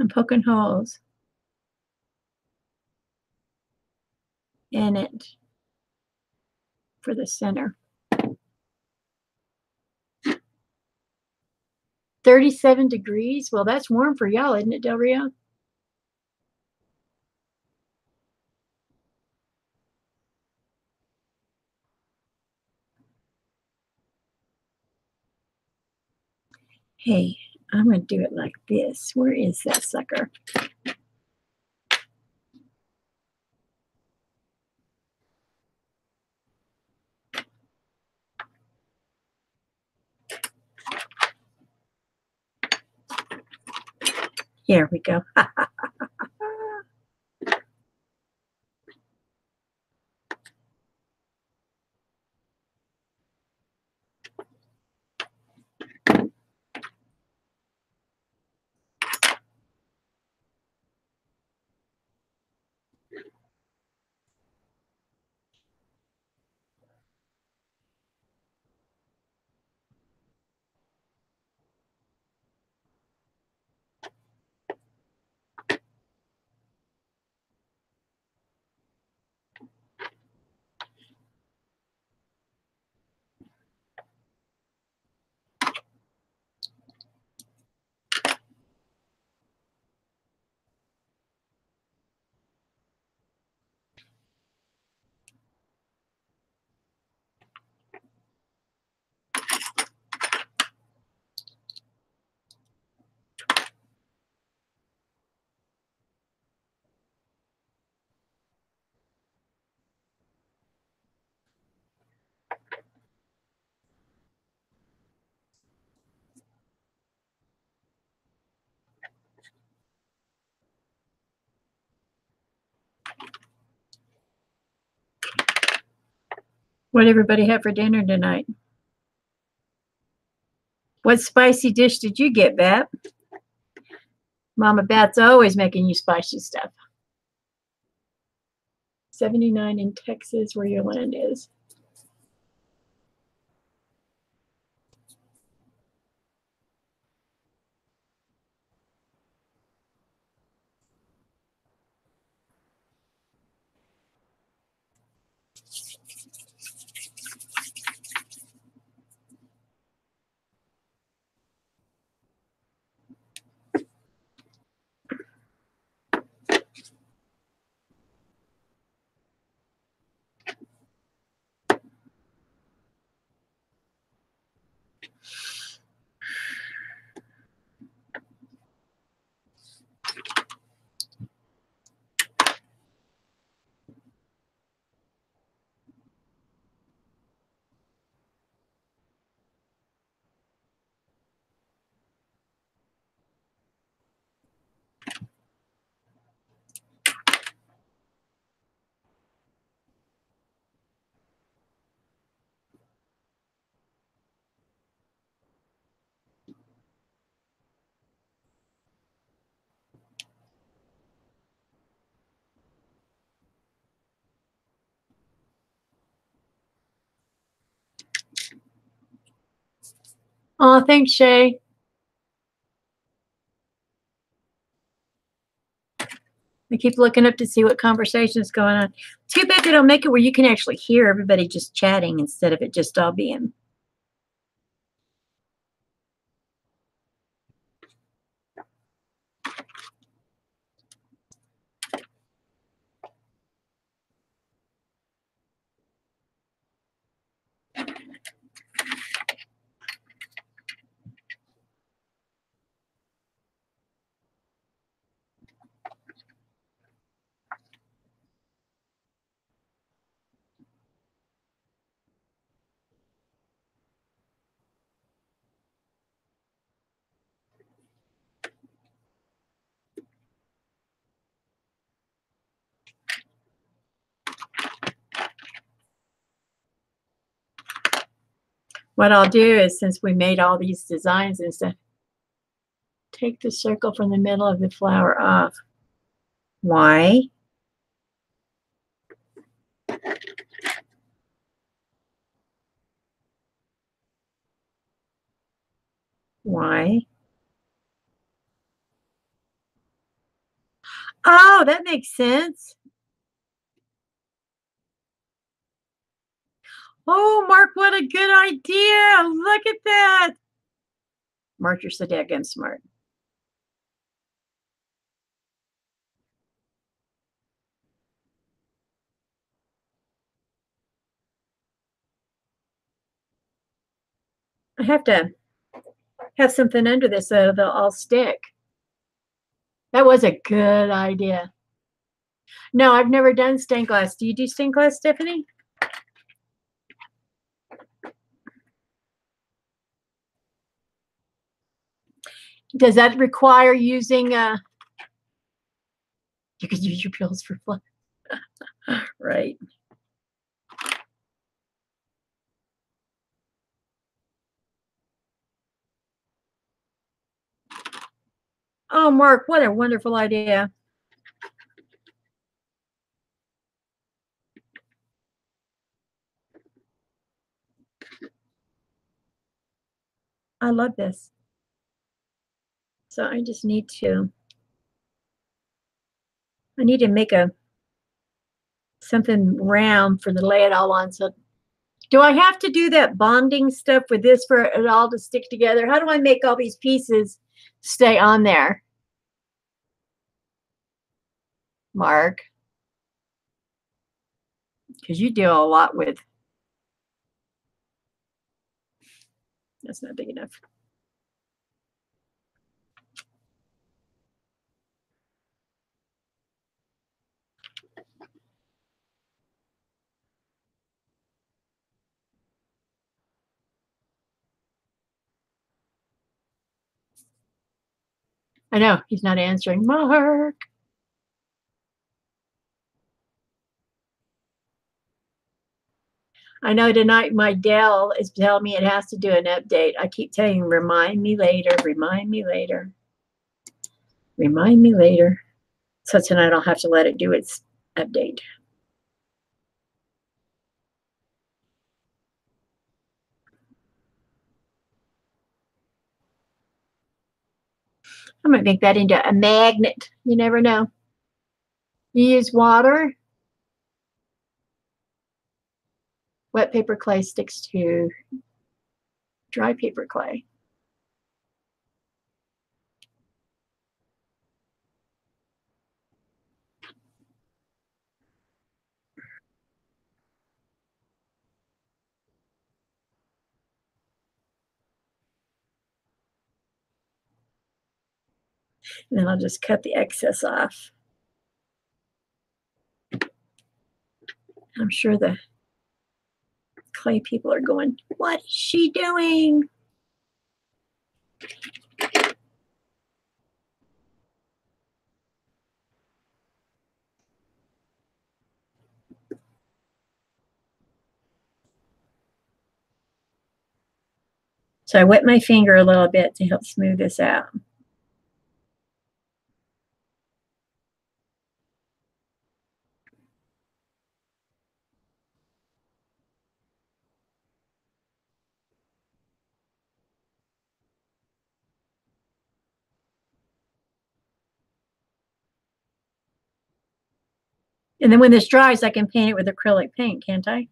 I'm poking holes in it for the center. 37 degrees? Well, that's warm for y'all, isn't it, Del Rio? Hey, I'm going to do it like this. Where is that sucker? Here we go. What everybody have for dinner tonight? What spicy dish did you get, Bat? Mama Bat's always making you spicy stuff. 79 in Texas, where your land is. Oh, thanks, Shay. I keep looking up to see what conversation is going on. Too bad they don't make it where you can actually hear everybody just chatting instead of it just all being. What I'll do is, since we made all these designs and stuff, take the circle from the middle of the flower off. Why? Why? Oh, that makes sense. Oh, Mark, what a good idea. Look at that. Mark, you're so daggone smart. I have to have something under this so they'll all stick. That was a good idea. No, I've never done stained glass. Do you do stained glass, Stephanie? Does that require using you could use your pills for fun. Right. Oh, Mark, what a wonderful idea. I love this. So I just need to, I need to make a something round for the lay it all on. So do I have to do that bonding stuff with this for it all to stick together? How do I make all these pieces stay on there? Mark, because you deal a lot with, that's not big enough. I know, he's not answering. Mark. I know tonight my Dell is telling me it has to do an update. I keep telling him, remind me later, remind me later, remind me later. So tonight I'll have to let it do its update. I might make that into a magnet. You never know. You use water. Wet paper clay sticks to dry paper clay. And then I'll just cut the excess off. I'm sure the clay people are going, what is she doing? So I wet my finger a little bit to help smooth this out. And then when this dries, I can paint it with acrylic paint, can't I?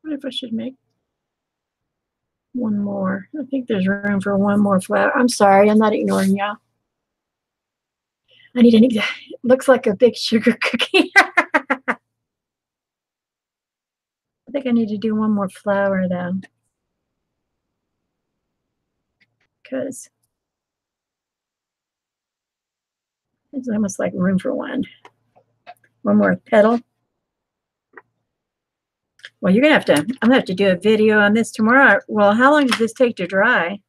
What if I should make? One more. I think there's room for one more flower. I'm sorry, I'm not ignoring y'all. I need an looks like a big sugar cookie. I think I need to do one more flower though, because it's almost like room for one. One more petal. Well, you're gonna have to. I'm gonna have to do a video on this tomorrow. Well, how long does this take to dry?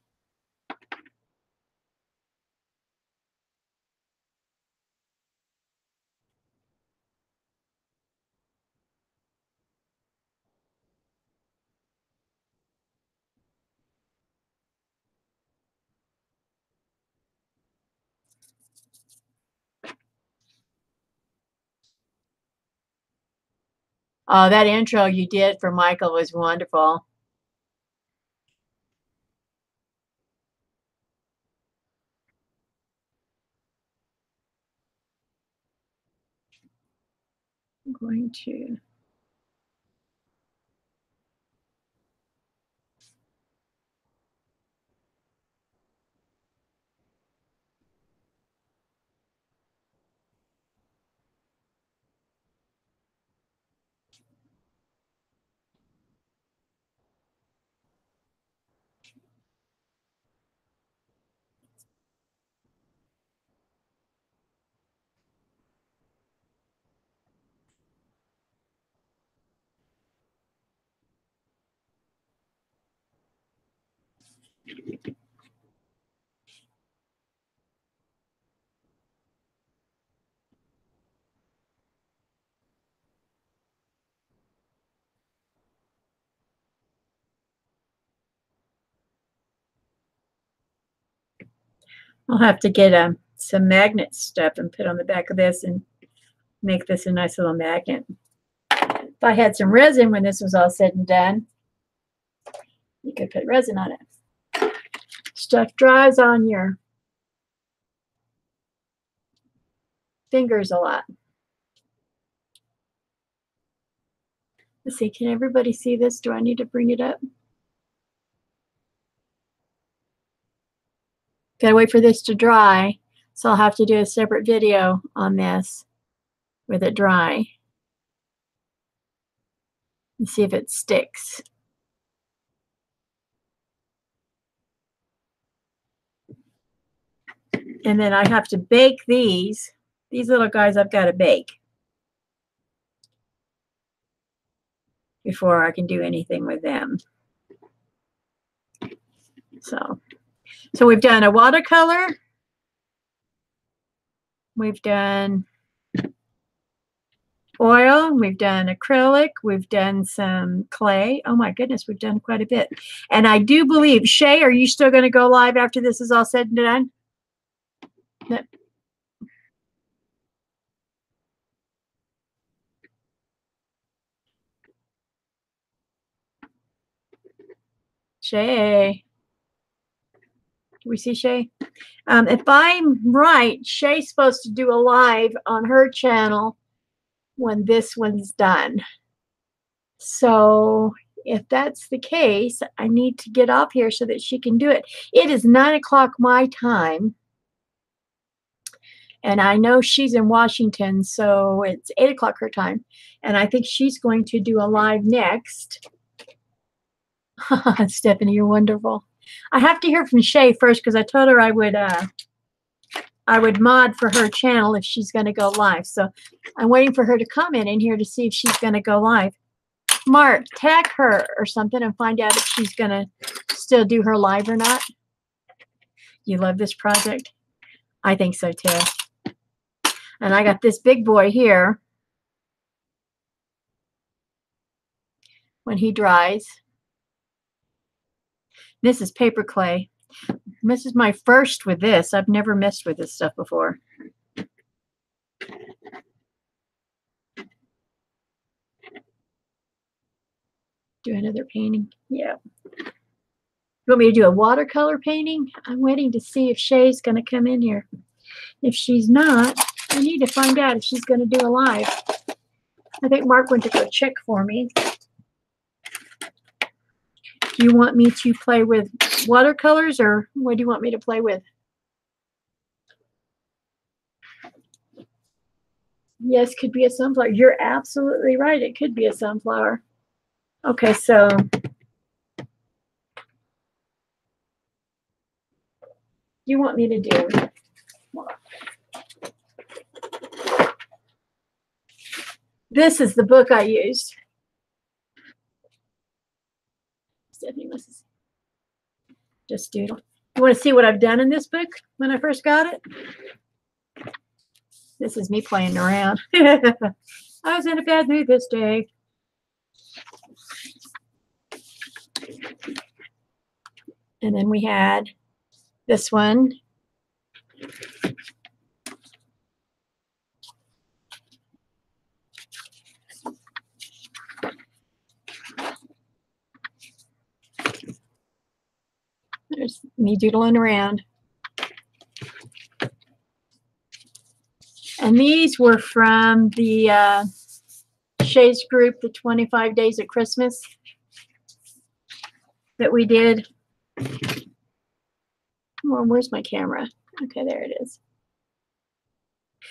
Oh, that intro you did for Michael was wonderful. I'm going to. I'll have to get some magnet stuff and put on the back of this and make this a nice little magnet. If I had some resin when this was all said and done, you could put resin on it. Stuff dries on your fingers a lot. Let's see, can everybody see this? Do I need to bring it up? Gotta wait for this to dry, so I'll have to do a separate video on this with it dry and see if it sticks. And then I have to bake these. These little guys I've got to bake before I can do anything with them. So we've done a watercolor. We've done oil. We've done acrylic. We've done some clay. Oh my goodness, we've done quite a bit. And I do believe, Shay, are you still going to go live after this is all said and done? No. Shay. Do we see Shay? If I'm right, Shay's supposed to do a live on her channel when this one's done. So if that's the case, I need to get off here so that she can do it. It is 9 o'clock my time. And I know she's in Washington, so it's 8 o'clock her time. And I think she's going to do a live next. Stephanie, you're wonderful. I have to hear from Shay first because I told her I would mod for her channel if she's going to go live. So I'm waiting for her to comment in here to see if she's going to go live. Mark, tag her or something and find out if she's going to still do her live or not. You love this project? I think so too. And I got this big boy here. When he dries. This is paper clay. This is my first with this. I've never messed with this stuff before. Do another painting? Yeah. You want me to do a watercolor painting? I'm waiting to see if Shay's going to come in here. If she's not, I need to find out if she's going to do a live. I think Mark went to go check for me. Do you want me to play with watercolors, or what do you want me to play with? Yes, could be a sunflower. You're absolutely right. It could be a sunflower. Okay, so you want me to do? This is the book I used. Stephanie must just doodle. You want to see what I've done in this book when I first got it? This is me playing around. I was in a bad mood this day. And then we had this one. There's me doodling around. And these were from the Shay's group, the 25 Days of Christmas that we did. Well, where's my camera? Okay, there it is.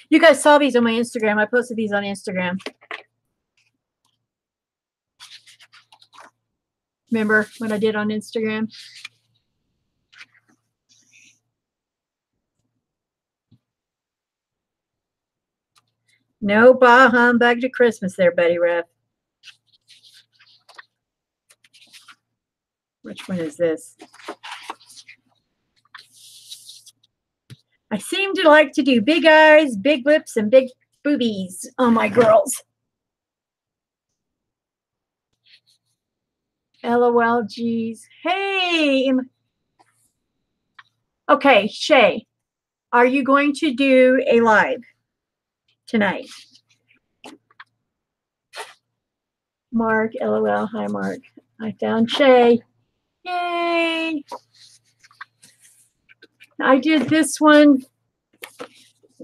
You guys saw these on my Instagram. I posted these on Instagram. Remember what I did on Instagram? No bah humbug to Christmas there, Betty Ref. Which one is this? I seem to like to do big eyes, big lips, and big boobies on my girls. LOL, geez. Hey. Okay, Shay, are you going to do a live tonight? Mark, LOL. Hi, Mark. I found Shay. Yay. I did this one.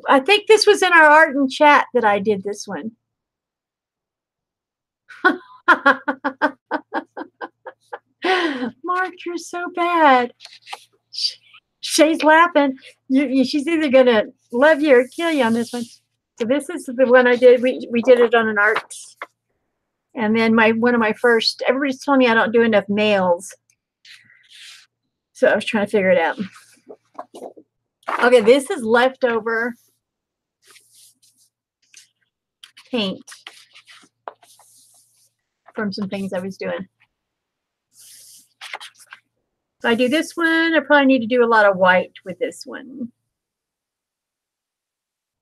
I think this was in our art and chat that I did this one. Mark, you're so bad. Shay's laughing. She's either going to love you or kill you on this one. So this is the one I did. We did it on an art. And then one of my first, everybody's telling me I don't do enough males. So I was trying to figure it out. Okay, this is leftover paint from some things I was doing. If I do this one, I probably need to do a lot of white with this one.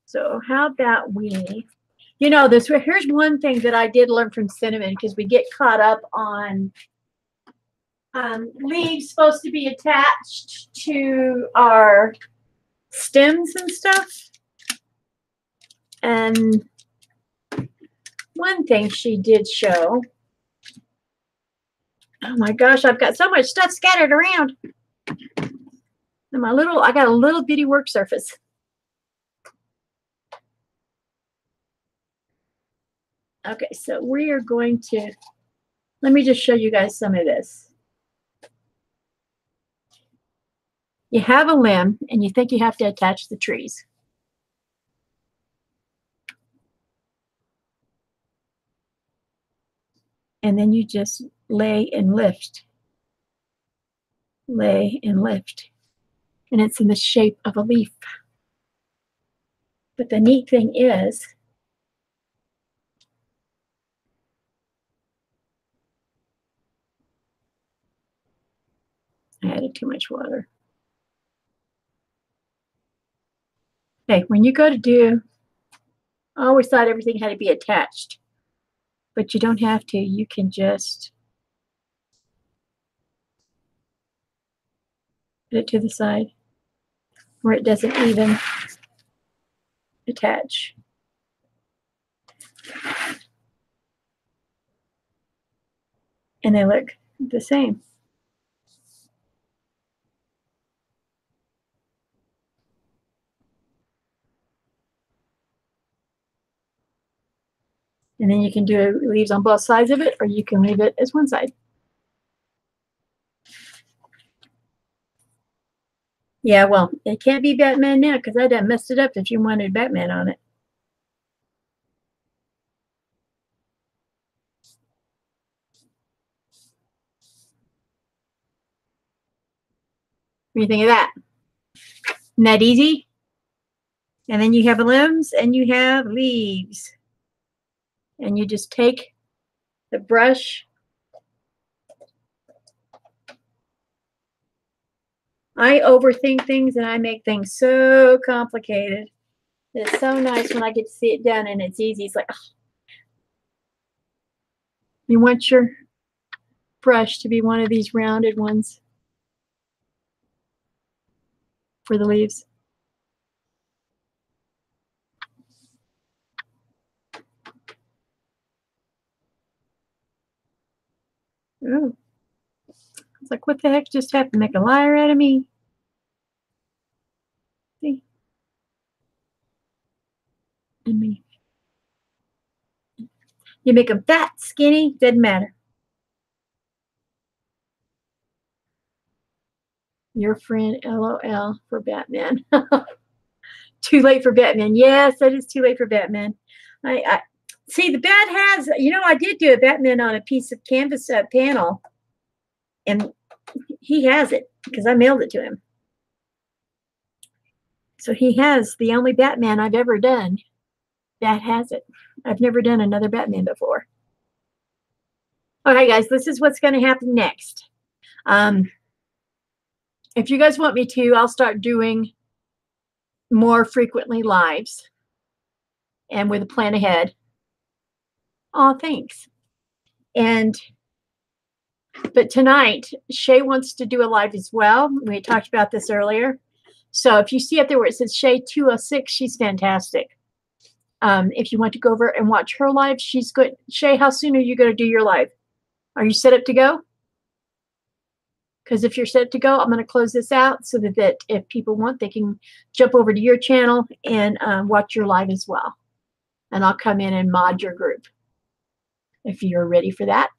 So how about we, you know, here's one thing that I did learn from Cinnamon, because we get caught up on leaves supposed to be attached to our stems and stuff. And one thing she did show, oh my gosh, I've got so much stuff scattered around. And I got a little bitty work surface. Okay, so we are going to, let me just show you guys some of this. You have a limb and you think you have to attach the trees. And then you just lay and lift. Lay and lift. And it's in the shape of a leaf. But the neat thing is, I added too much water. Okay, when you go to do, I always thought everything had to be attached. But you don't have to. You can just put it to the side where it doesn't even attach. And they look the same. And then you can do leaves on both sides of it, or you can leave it as one side. Yeah, well, it can't be Batman now because I done messed it up if you wanted Batman on it. What do you think of that? Isn't that easy? And then you have limbs and you have leaves. And you just take the brush. I overthink things and I make things so complicated. It's so nice when I get to see it done and it's easy. It's like, oh. You want your brush to be one of these rounded ones for the leaves. Ooh. It's like, what the heck just happened? Make a liar out of me? See? And me. You make them fat, skinny, doesn't matter. Your friend, LOL, for Batman. Too late for Batman. Yes, that is too late for Batman. I see the bat has, you know, I did do a Batman on a piece of canvas panel, and he has it because I mailed it to him. So he has the only Batman I've ever done that has it. I've never done another Batman before. Okay, guys, this is what's going to happen next. If you guys want me to, I'll start doing more frequently lives and with a plan ahead. Oh, thanks. But tonight, Shay wants to do a live as well. We talked about this earlier. So if you see up there where it says Shay 206, she's fantastic. If you want to go over and watch her live, she's good. Shay, how soon are you going to do your live? Are you set up to go? Because if you're set to go, I'm going to close this out so that if people want, they can jump over to your channel and watch your live as well. And I'll come in and mod your group if you're ready for that.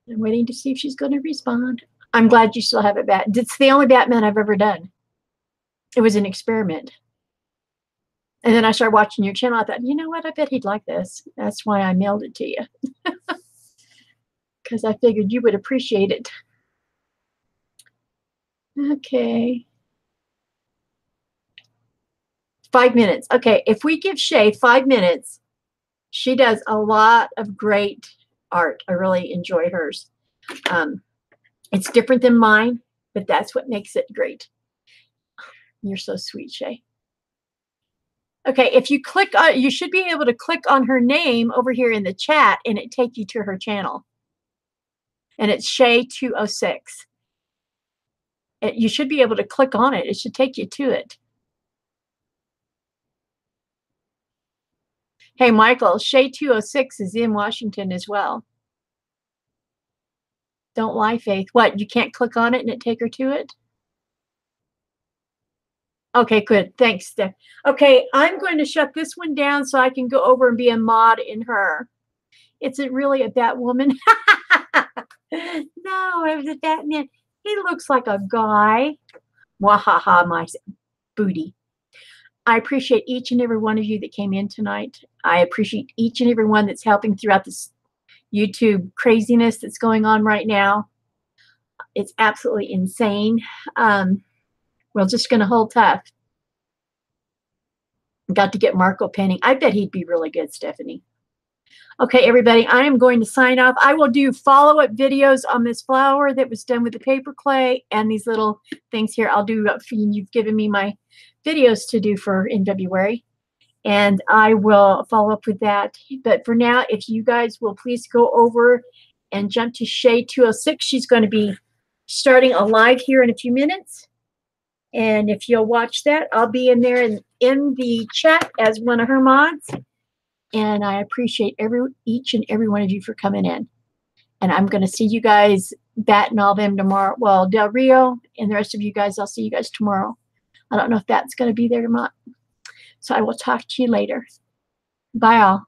I'm waiting to see if she's going to respond. I'm glad you still have it back. It's the only Batman I've ever done. It was an experiment. And then I started watching your channel. I thought, you know what? I bet he'd like this. That's why I mailed it to you. Because I figured you would appreciate it. Okay. 5 minutes. Okay, if we give Shay 5 minutes, she does a lot of great art. I really enjoy hers. It's different than mine, but that's what makes it great. You're so sweet, Shay. Okay, if you click on, you should be able to click on her name over here in the chat and it take you to her channel. And it's Shay 206. You should be able to click on it. It should take you to it. Hey, Michael, Shay 206 is in Washington as well. Don't lie, Faith. What, you can't click on it and it take her to it? Okay, good. Thanks, Steph. Okay, I'm going to shut this one down so I can go over and be a mod in her. It's really a Batwoman. No, it was a Batman. He looks like a guy. Wahaha, my booty. I appreciate each and every one of you that came in tonight. I appreciate each and every one that's helping throughout this YouTube craziness that's going on right now. It's absolutely insane. We're just going to hold tough. Got to get Marco painting. I bet he'd be really good, Stephanie. Okay, everybody, I am going to sign off. I will do follow-up videos on this flower that was done with the paper clay and these little things here. I'll do, you've given me my videos to do in February, and I will follow up with that. But for now, if you guys will please go over and jump to Shay 206. She's going to be starting a live here in a few minutes. And if you'll watch that, I'll be in there in the chat as one of her mods. And I appreciate each and every one of you for coming in. And I'm going to see you guys, Bat and all them tomorrow. Well, Del Rio and the rest of you guys, I'll see you guys tomorrow. I don't know if Bat's going to be there or not. So I will talk to you later. Bye all.